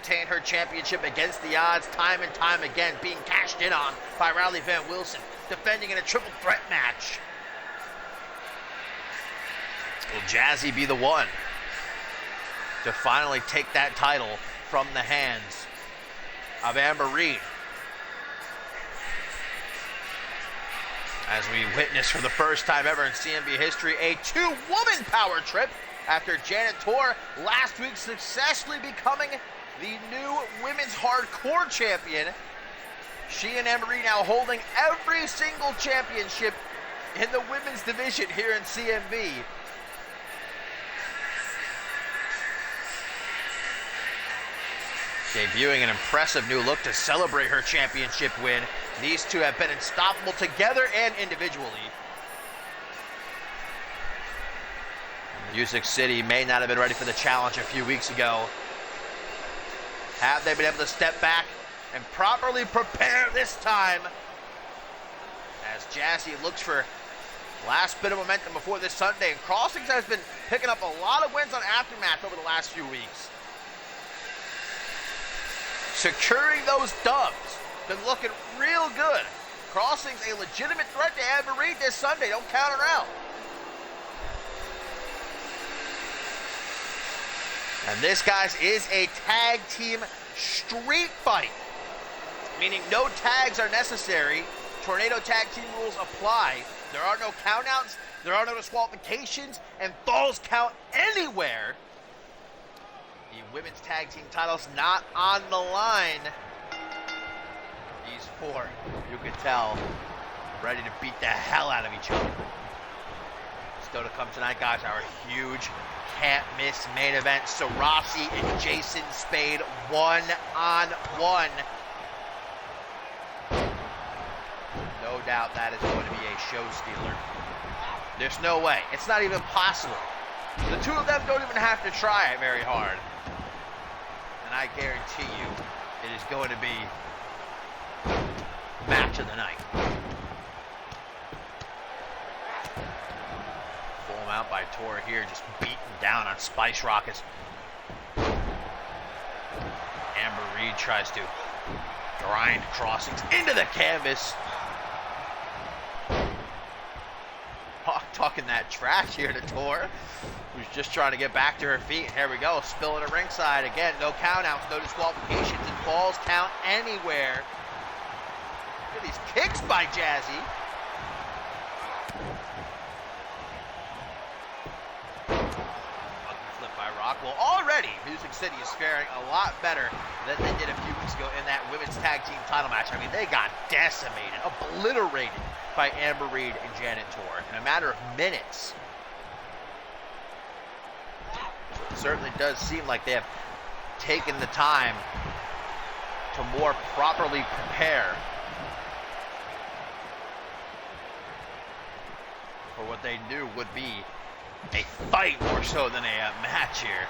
retain her championship against the odds time and time again, being cashed in on by Riley Van Wilson, defending in a triple threat match. Will Jazzy be the one to finally take that title from the hands of Amber Reed? As we witness for the first time ever in CMV history, a two-woman power trip after Janet Tor last week successfully becoming the new women's hardcore champion. She and Amber Reed now holding every single championship in the women's division here in CMV. Debuting an impressive new look to celebrate her championship win. These two have been unstoppable together and individually. Music City may not have been ready for the challenge a few weeks ago. Have they been able to step back and properly prepare this time? As Jazzy looks for last bit of momentum before this Sunday, and Crossings has been picking up a lot of wins on Aftermath over the last few weeks. Securing those dubs, been looking real good. Crossings a legitimate threat to Amber Reed this Sunday, don't count her out. And this, guys, is a tag team street fight, meaning no tags are necessary. Tornado tag team rules apply. There are no countouts, there are no disqualifications, and falls count anywhere. The women's tag team title's not on the line. These four, you can tell, ready to beat the hell out of each other. Still to come tonight, guys, our huge can't miss main event. Sarasi and Jason Spade one-on-one. No doubt that is going to be a show stealer. There's no way. It's not even possible. The two of them don't even have to try it very hard. And I guarantee you, it is going to be match of the night. Pull him out by Tor here, just beaten down on Spice Rockets. Amber Reed tries to grind Crossings into the canvas. Hawk talking that trash here to Tor, who's just trying to get back to her feet. And here we go, spilling to ringside. Again, no countouts, no disqualifications, and falls count anywhere. Look at these kicks by Jazzy. Monkey flip by Rockwell. Already, Music City is faring a lot better than they did a few weeks ago in that women's tag team title match. I mean, they got decimated, obliterated by Amber Reed and Janet Tor in a matter of minutes. It certainly does seem like they have taken the time to more properly prepare for what they knew would be a fight more so than a match here.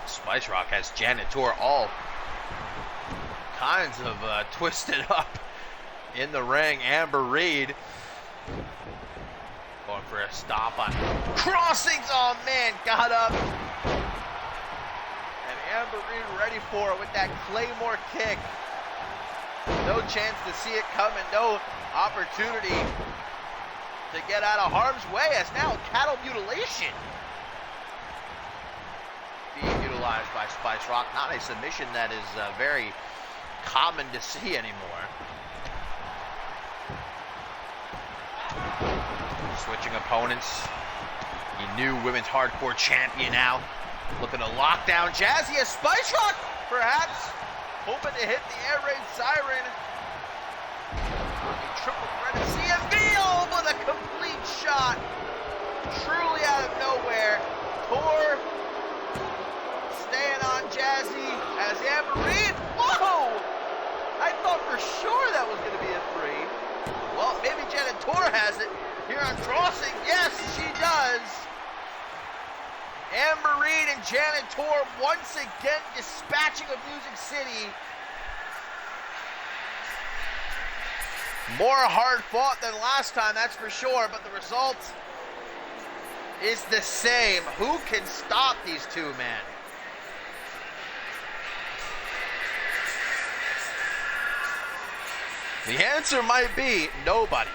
Spice Rock has Janet Tor all kinds of twisted up in the ring. Amber Reed going for a stomp on Crossings. Oh man, got up. And Amber Reed ready for it with that Claymore kick. No chance to see it coming, no opportunity to get out of harm's way, as now cattle mutilation being utilized by Spice Rock. Not a submission that is very common to see anymore. Switching opponents. The new women's hardcore champion now. Looking to lock down Jazzy as Spice Rock, perhaps. Hoping to hit the air raid siren. Triple threat of CMV with a complete shot. Truly out of nowhere. Tor staying on Jazzy as Amber Reed. Whoa! I thought for sure that was going to be a 3. Well, maybe Janet Tor has it here on Crossing. Yes, she does. Amber Reed and Janet Tor once again dispatching of Music City. More hard fought than last time, that's for sure, but the result is the same. Who can stop these two, man? The answer might be nobody.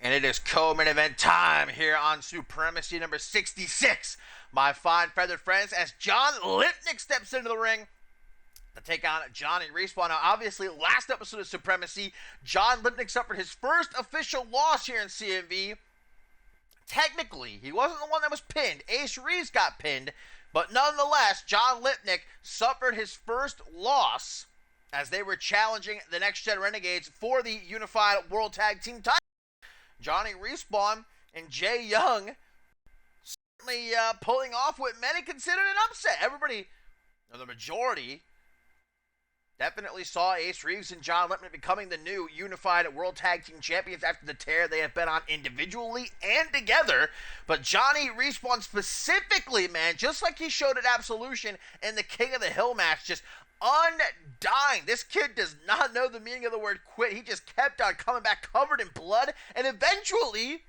And it is co-main event time here on Supremacy number 66. My fine feathered friends, as John Lipnick steps into the ring to take on Johnny Respawn. Now, obviously, last episode of Supremacy, John Lipnick suffered his first official loss here in CMV. Technically, he wasn't the one that was pinned. Ace Reeves got pinned. But nonetheless, John Lipnick suffered his first loss as they were challenging the Next Gen Renegades for the Unified World Tag Team title. Johnny Respawn and Jay Young certainly pulling off what many considered an upset. Everybody, or the majority, definitely saw Ace Reeves and John Lipnick becoming the new Unified World Tag Team Champions after the tear they have been on individually and together. But Johnny Respawn specifically, man, just like he showed at Absolution in the King of the Hill match, just undying. This kid does not know the meaning of the word quit. He just kept on coming back covered in blood and eventually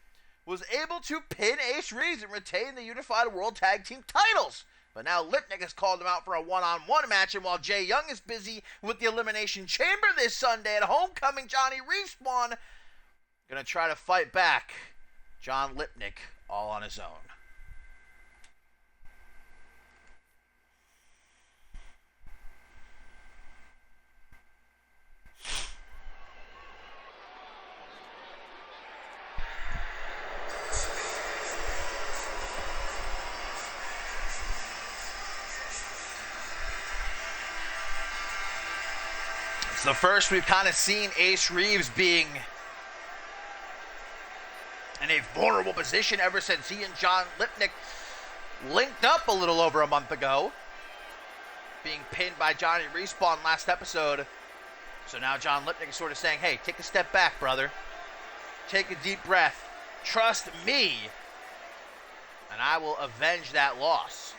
was able to pin Ace Reeves and retain the Unified World Tag Team titles. But now Lipnick has called him out for a one-on-one match, and while Jay Young is busy with the Elimination Chamber this Sunday at Homecoming, Johnny Respawn gonna try to fight back John Lipnick all on his own. It's the first we've kind of seen Ace Reeves being in a vulnerable position ever since he and John Lipnick linked up a little over a month ago, being pinned by Johnny Respawn last episode. So now John Lipnick is sort of saying, hey, take a step back, brother. Take a deep breath. Trust me, and I will avenge that loss.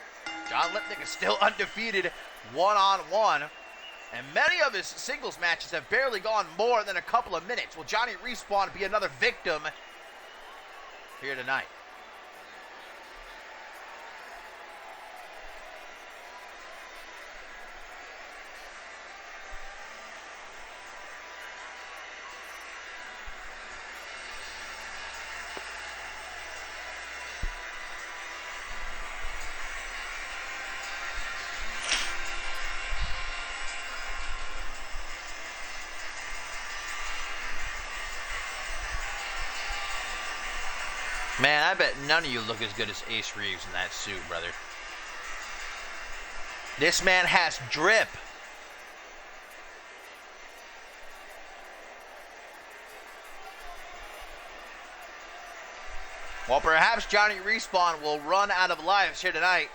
John Lipnick is still undefeated one-on-one, and many of his singles matches have barely gone more than a couple of minutes. Will Johnny Respawn be another victim here tonight? Man, I bet none of you look as good as Ace Reeves in that suit, brother. This man has drip. Well, perhaps Johnny Respawn will run out of lives here tonight,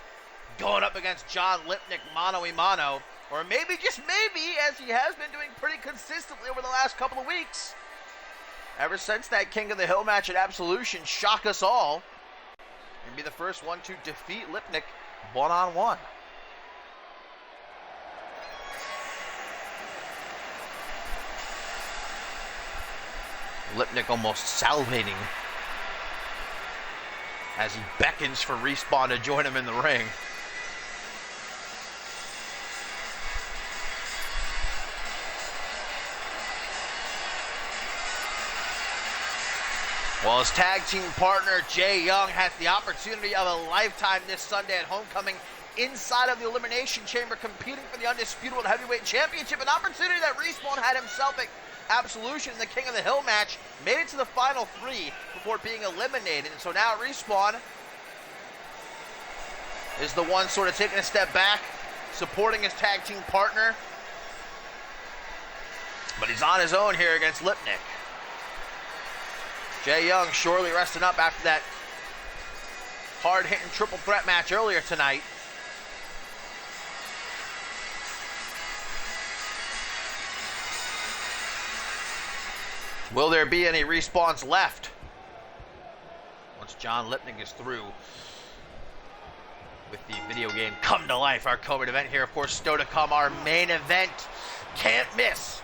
going up against John Lipnick mano-a-mano, or maybe, just maybe, as he has been doing pretty consistently over the last couple of weeks, ever since that King of the Hill match at Absolution, shock us all and be the first one to defeat Lipnick one-on-one. Lipnick almost salivating as he beckons for Respawn to join him in the ring. Well, his tag team partner, Jay Young, has the opportunity of a lifetime this Sunday at Homecoming inside of the Elimination Chamber, competing for the Undisputed Heavyweight Championship, an opportunity that Respawn had himself at Absolution in the King of the Hill match, made it to the final three before being eliminated. And so now Respawn is the one sort of taking a step back, supporting his tag team partner. But he's on his own here against Lipnick. Jay Young surely resting up after that hard-hitting triple threat match earlier tonight. Will there be any respawns left once John Lipnick is through with the video game Come to Life, our co-main event here? Of course, still to come, our main event. Can't miss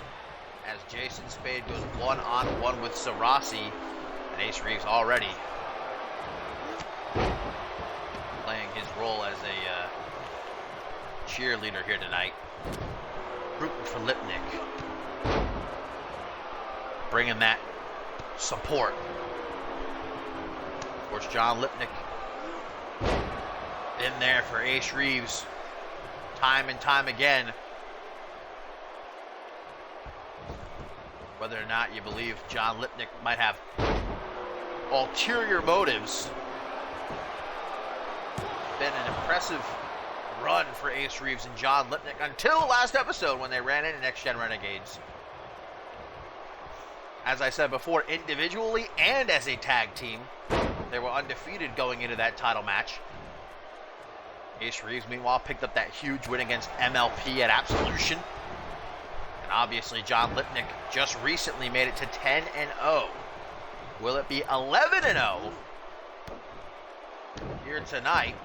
as Jason Spade goes one-on-one with Sarasi. And Ace Reeves already playing his role as a cheerleader here tonight. Rooting for Lipnick. Bringing that support. Of course, John Lipnick in there for Ace Reeves time and time again. Whether or not you believe John Lipnick might have ulterior motives, been an impressive run for Ace Reeves and John Lipnick until last episode when they ran into Next Gen Renegades. As I said before, individually and as a tag team, they were undefeated going into that title match. Ace Reeves, meanwhile, picked up that huge win against MLP at Absolution. And obviously, John Lipnick just recently made it to 10-0. Will it be 11-0 here tonight?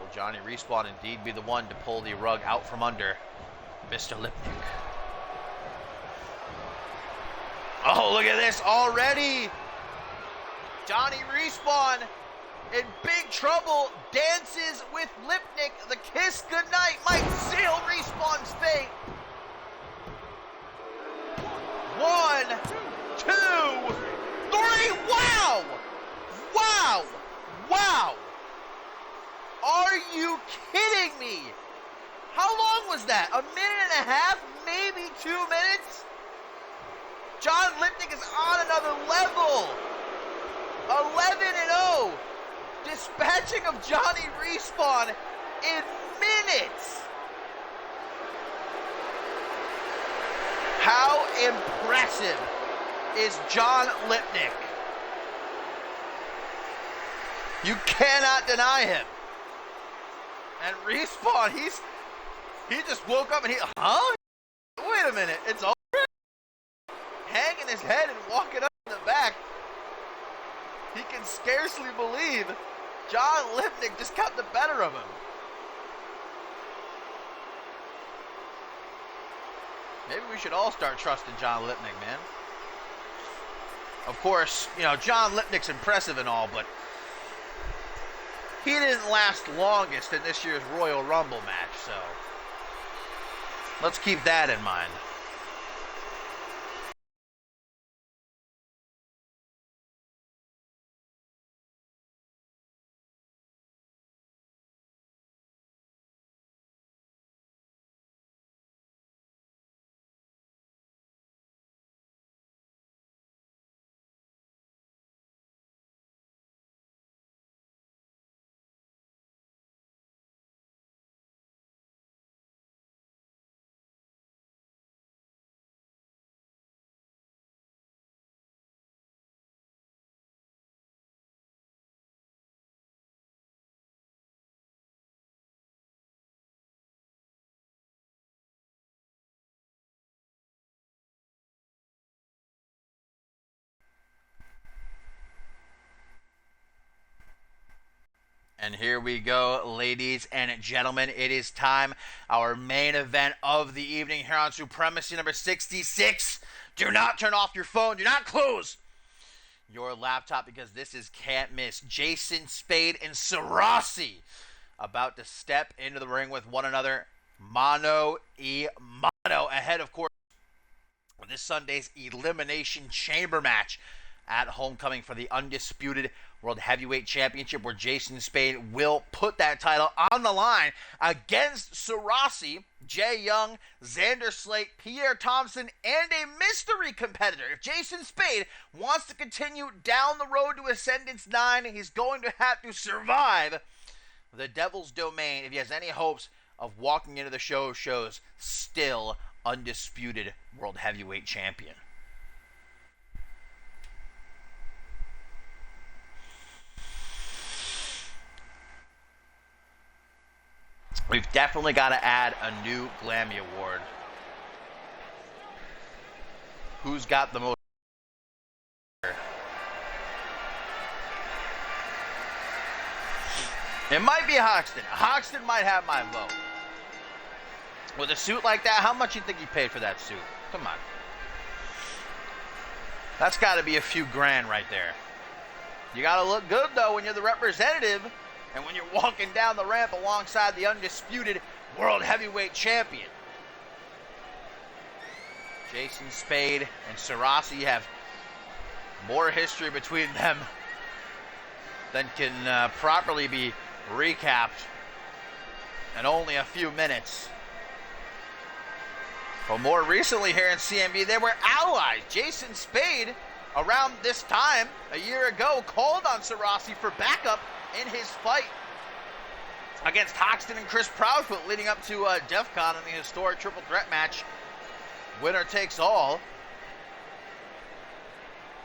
Will Johnny Respawn indeed be the one to pull the rug out from under Mr. Lipnick? Oh, look at this already! Johnny Respawn in big trouble, dances with Lipnick. The kiss goodnight might seal Respawn's fate. 1, 2, 3. Wow! Wow! Wow! Are you kidding me? How long was that? A minute and a half? Maybe 2 minutes? John Lipnick is on another level. 11-0. Dispatching of Johnny Respawn in minutes. How impressive is John Lipnick? You cannot deny him. And Respawn, he just woke up and huh? Wait a minute, it's over? Hanging his head and walking up in the back. He can scarcely believe John Lipnick just got the better of him. Maybe we should all start trusting John Lipnick, man. Of course, you know, John Lipnick's impressive and all, but he didn't last longest in this year's Royal Rumble match, so let's keep that in mind. And here we go, ladies and gentlemen. It is time. Our main event of the evening here on Supremacy number 66. Do not turn off your phone. Do not close your laptop because this is Can't Miss. Jason Spade and Supremacy about to step into the ring with one another. Mano y mano. Ahead, of course, of this Sunday's Elimination Chamber match at Homecoming for the undisputed World Heavyweight Championship, where Jason Spade will put that title on the line against Supremacy, Jay Young, Xander Slate, Pierre Thompson, and a mystery competitor. If Jason Spade wants to continue down the road to Ascendance 9, he's going to have to survive the Devil's Domain if he has any hopes of walking into the shows still undisputed World Heavyweight Champion. We've definitely got to add a new Glammy Award. Who's got the most? It might be Hoxton. Hoxton might have my vote. With a suit like that, how much you think he paid for that suit? Come on. That's got to be a few grand right there. You got to look good, though, when you're the representative and when you're walking down the ramp alongside the undisputed World Heavyweight Champion. Jason Spade and Supremacy have more history between them than can properly be recapped in only a few minutes. But more recently here in CMV, they were allies. Jason Spade, around this time, a year ago, called on Supremacy for backup in his fight against Hoxton and Chris Proudfoot leading up to DEF CON in the historic triple threat match. Winner takes all.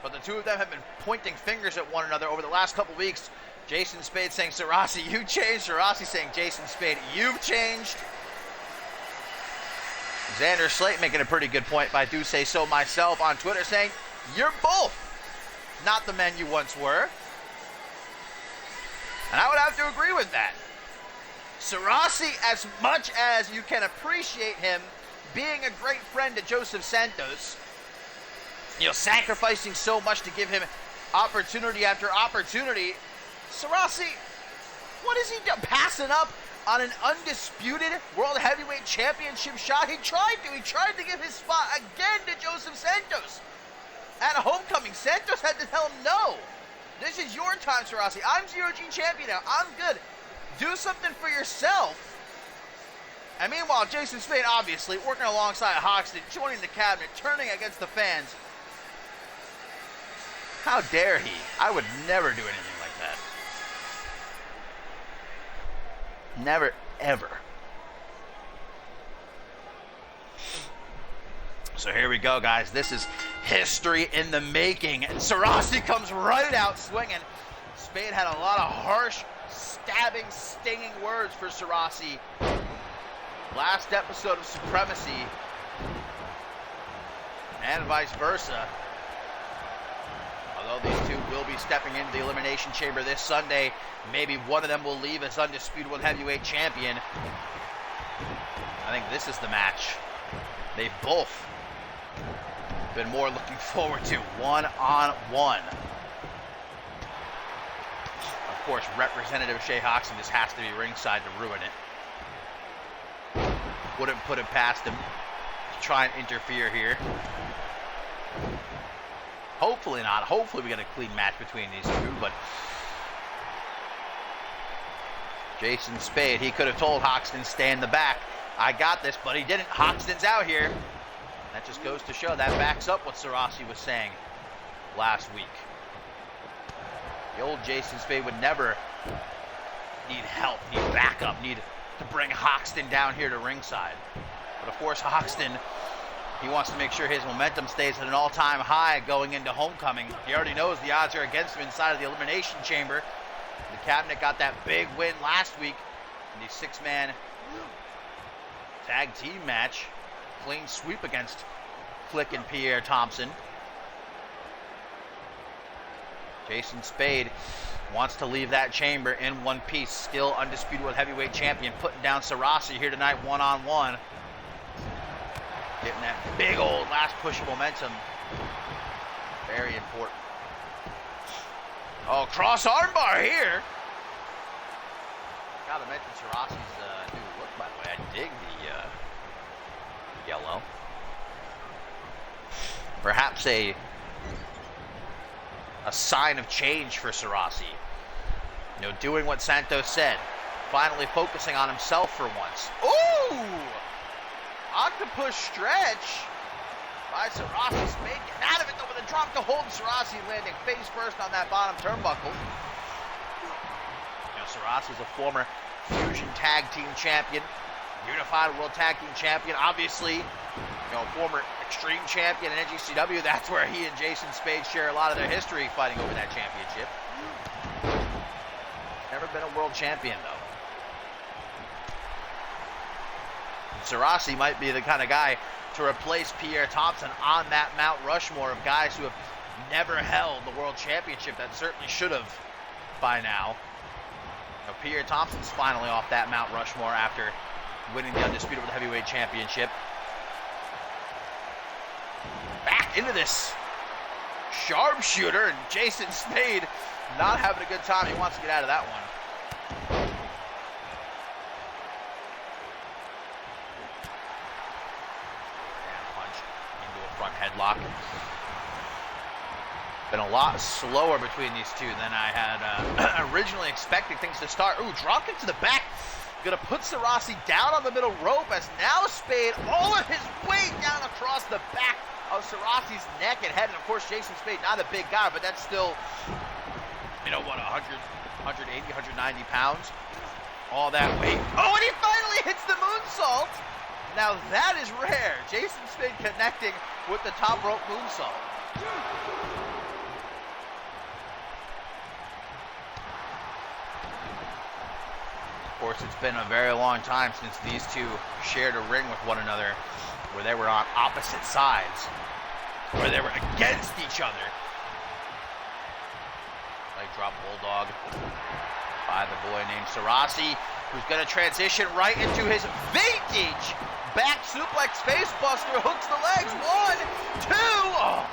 But the two of them have been pointing fingers at one another over the last couple weeks. Jason Spade saying, Supremacy, you changed. Supremacy saying, Jason Spade, you've changed. Xander Slate making a pretty good point, if I do say so myself, on Twitter saying, you're both not the men you once were. And I would have to agree with that. Supremacy, as much as you can appreciate him being a great friend to Joseph Santos, sacrificing so much to give him opportunity after opportunity, Supremacy, what has he done? Passing up on an undisputed World Heavyweight Championship shot? He tried to give his spot again to Joseph Santos at Homecoming. Santos had to tell him, no, this is your time, Supremacy. I'm Zero-G champion now. I'm good. Do something for yourself. And meanwhile, Jason Spade, obviously, working alongside Hoxton, joining the cabinet, turning against the fans. How dare he? I would never do anything like that. Never, ever. So here we go, guys. This is history in the making. And Supremacy comes right out swinging. Spade had a lot of harsh, stabbing, stinging words for Supremacy. Last episode of Supremacy, and vice versa. Although these two will be stepping into the Elimination Chamber this Sunday, maybe one of them will leave as undisputed World Heavyweight Champion. I think this is the match they've both been more looking forward to, one-on-one. Of course, Representative Shay Hoxton just has to be ringside to ruin it. Wouldn't put it past him to try and interfere here. Hopefully not. Hopefully we get a clean match between these two, but Jason Spade, he could have told Hoxton, stay in the back. I got this, but he didn't. Hoxton's out here. That just goes to show that backs up what Supremacy was saying last week. The old Jason Spade would never need help, need backup, need to bring Hoxton down here to ringside. But of course, Hoxton, he wants to make sure his momentum stays at an all-time high going into Homecoming. He already knows the odds are against him inside of the Elimination Chamber. The cabinet got that big win last week in the six-man tag team match. Clean sweep against Flick and Pierre Thompson. Jason Spade wants to leave that chamber in one piece. Still undisputed World Heavyweight Champion, putting down Supremacy here tonight one-on-one. Getting that big old last push of momentum. Very important. Oh, cross armbar here. Gotta mention Cerasi's new look, by the way. I dig the yellow. Perhaps a sign of change for Supremacy. You know, doing what Santos said. Finally focusing on himself for once. Ooh! Octopus stretch by Supremacy. Spade getting out of it though with a drop to hold. Supremacy landing face first on that bottom turnbuckle. You know, Supremacy is a former Fusion Tag Team Champion, Unified World Tag Team Champion. Obviously, you know, former Extreme Champion in NGCW. That's where he and Jason Spade share a lot of their history fighting over that championship. Never been a world champion though. Supremacy might be the kind of guy to replace Pierre Thompson on that Mount Rushmore of guys who have never held the world championship that certainly should have by now. You know, Pierre Thompson's finally off that Mount Rushmore after winning the Undisputed World Heavyweight Championship. Back into this sharpshooter, and Jason Spade not having a good time. He wants to get out of that one. Front headlock. Been a lot slower between these two than I had originally expected things to start. Ooh, drop kick to the back. Gonna put Supremacy down on the middle rope as now Spade, all of his weight down across the back of Supremacy's neck and head. And of course, Jason Spade, not a big guy, but that's still, you know what, 100, 180, 190 pounds. All that weight. Oh, and he finally hits the moonsault. Now that is rare. Jason Spade connecting with the top rope moonsault. Of course, it's been a very long time since these two shared a ring with one another, where they were on opposite sides, where they were against each other. Leg drop bulldog by the boy named Supremacy, who's going to transition right into his vintage back suplex face buster. Hooks the legs. 1, 2. Oh.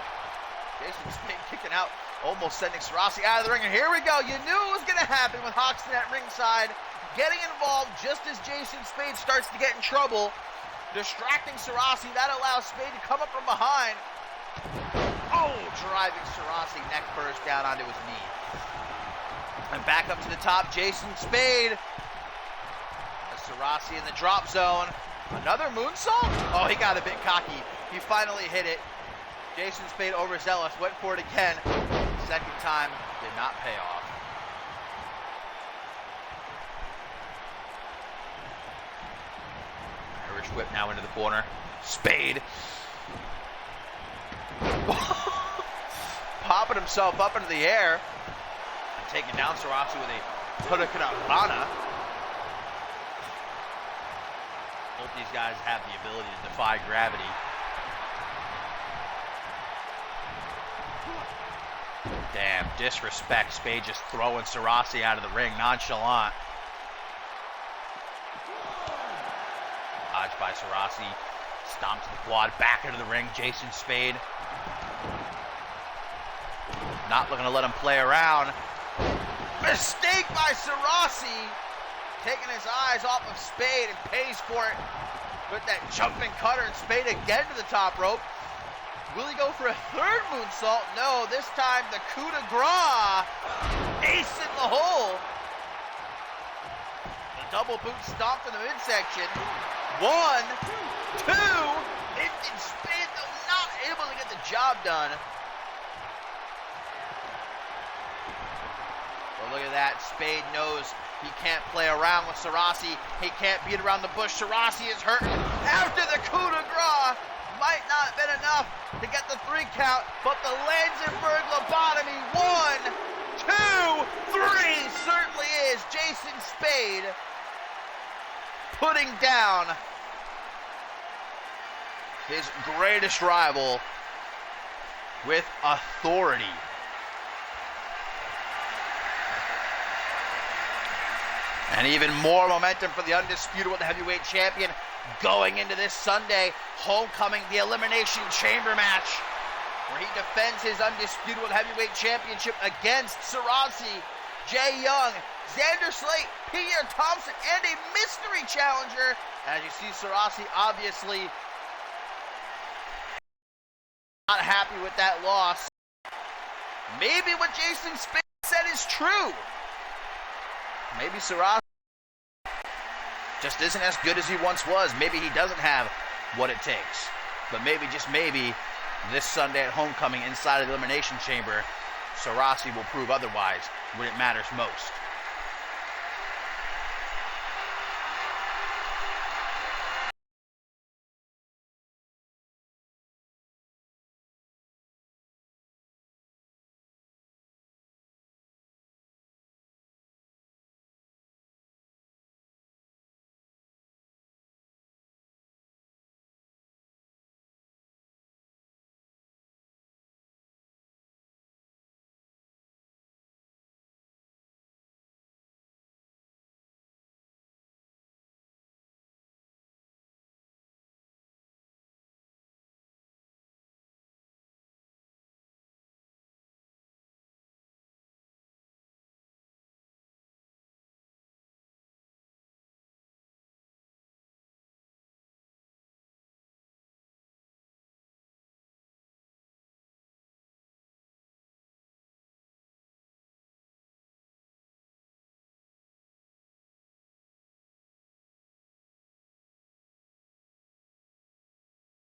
Jason Spade kicking out, almost sending Supremacy out of the ring. And here we go. You knew it was going to happen with Hoxton at ringside, getting involved just as Jason Spade starts to get in trouble, distracting Supremacy. That allows Spade to come up from behind. Oh, driving Supremacy neck first down onto his knee. And back up to the top, Jason Spade. Supremacy in the drop zone. Another moonsault? Oh, he got a bit cocky. He finally hit it. Jason Spade overzealous, went for it again. Second time, did not pay off. Irish whip now into the corner. Spade. Popping himself up into the air. And taking down Supremacy with a Hurricane Rana. Both these guys have the ability to defy gravity. Damn, disrespect. Spade just throwing Supremacy out of the ring, nonchalant. Dodged by Supremacy. Stomp to the quad, back into the ring. Jason Spade. Not looking to let him play around. Mistake by Supremacy. Taking his eyes off of Spade and pays for it with that jumping cutter, and Spade again to the top rope. Will he go for a third moonsault? No, this time the coup de grace. Ace in the hole. The double boot stomped in the midsection. 1, 2. And Spade though not able to get the job done. Well, look at that. Spade knows he can't play around with Supremacy. He can't beat around the bush. Supremacy is hurting. After the coup de grace, might not have been enough to get the 3 count, but the Lanzenberg lobotomy, 1, 2, 3, certainly is. Jason Spade putting down his greatest rival with authority. And even more momentum for the Undisputed World Heavyweight Champion. going into this Sunday, Homecoming, the Elimination Chamber match, where he defends his undisputed heavyweight championship against Supremacy, Jay Young, Xander Slate, Pierre Thompson, and a mystery challenger. As you see, Supremacy obviously not happy with that loss. Maybe what Jason Spade said is true. Maybe Supremacy just isn't as good as he once was. Maybe he doesn't have what it takes. But maybe, just maybe, this Sunday at Homecoming inside of the Elimination Chamber, Supremacy will prove otherwise when it matters most.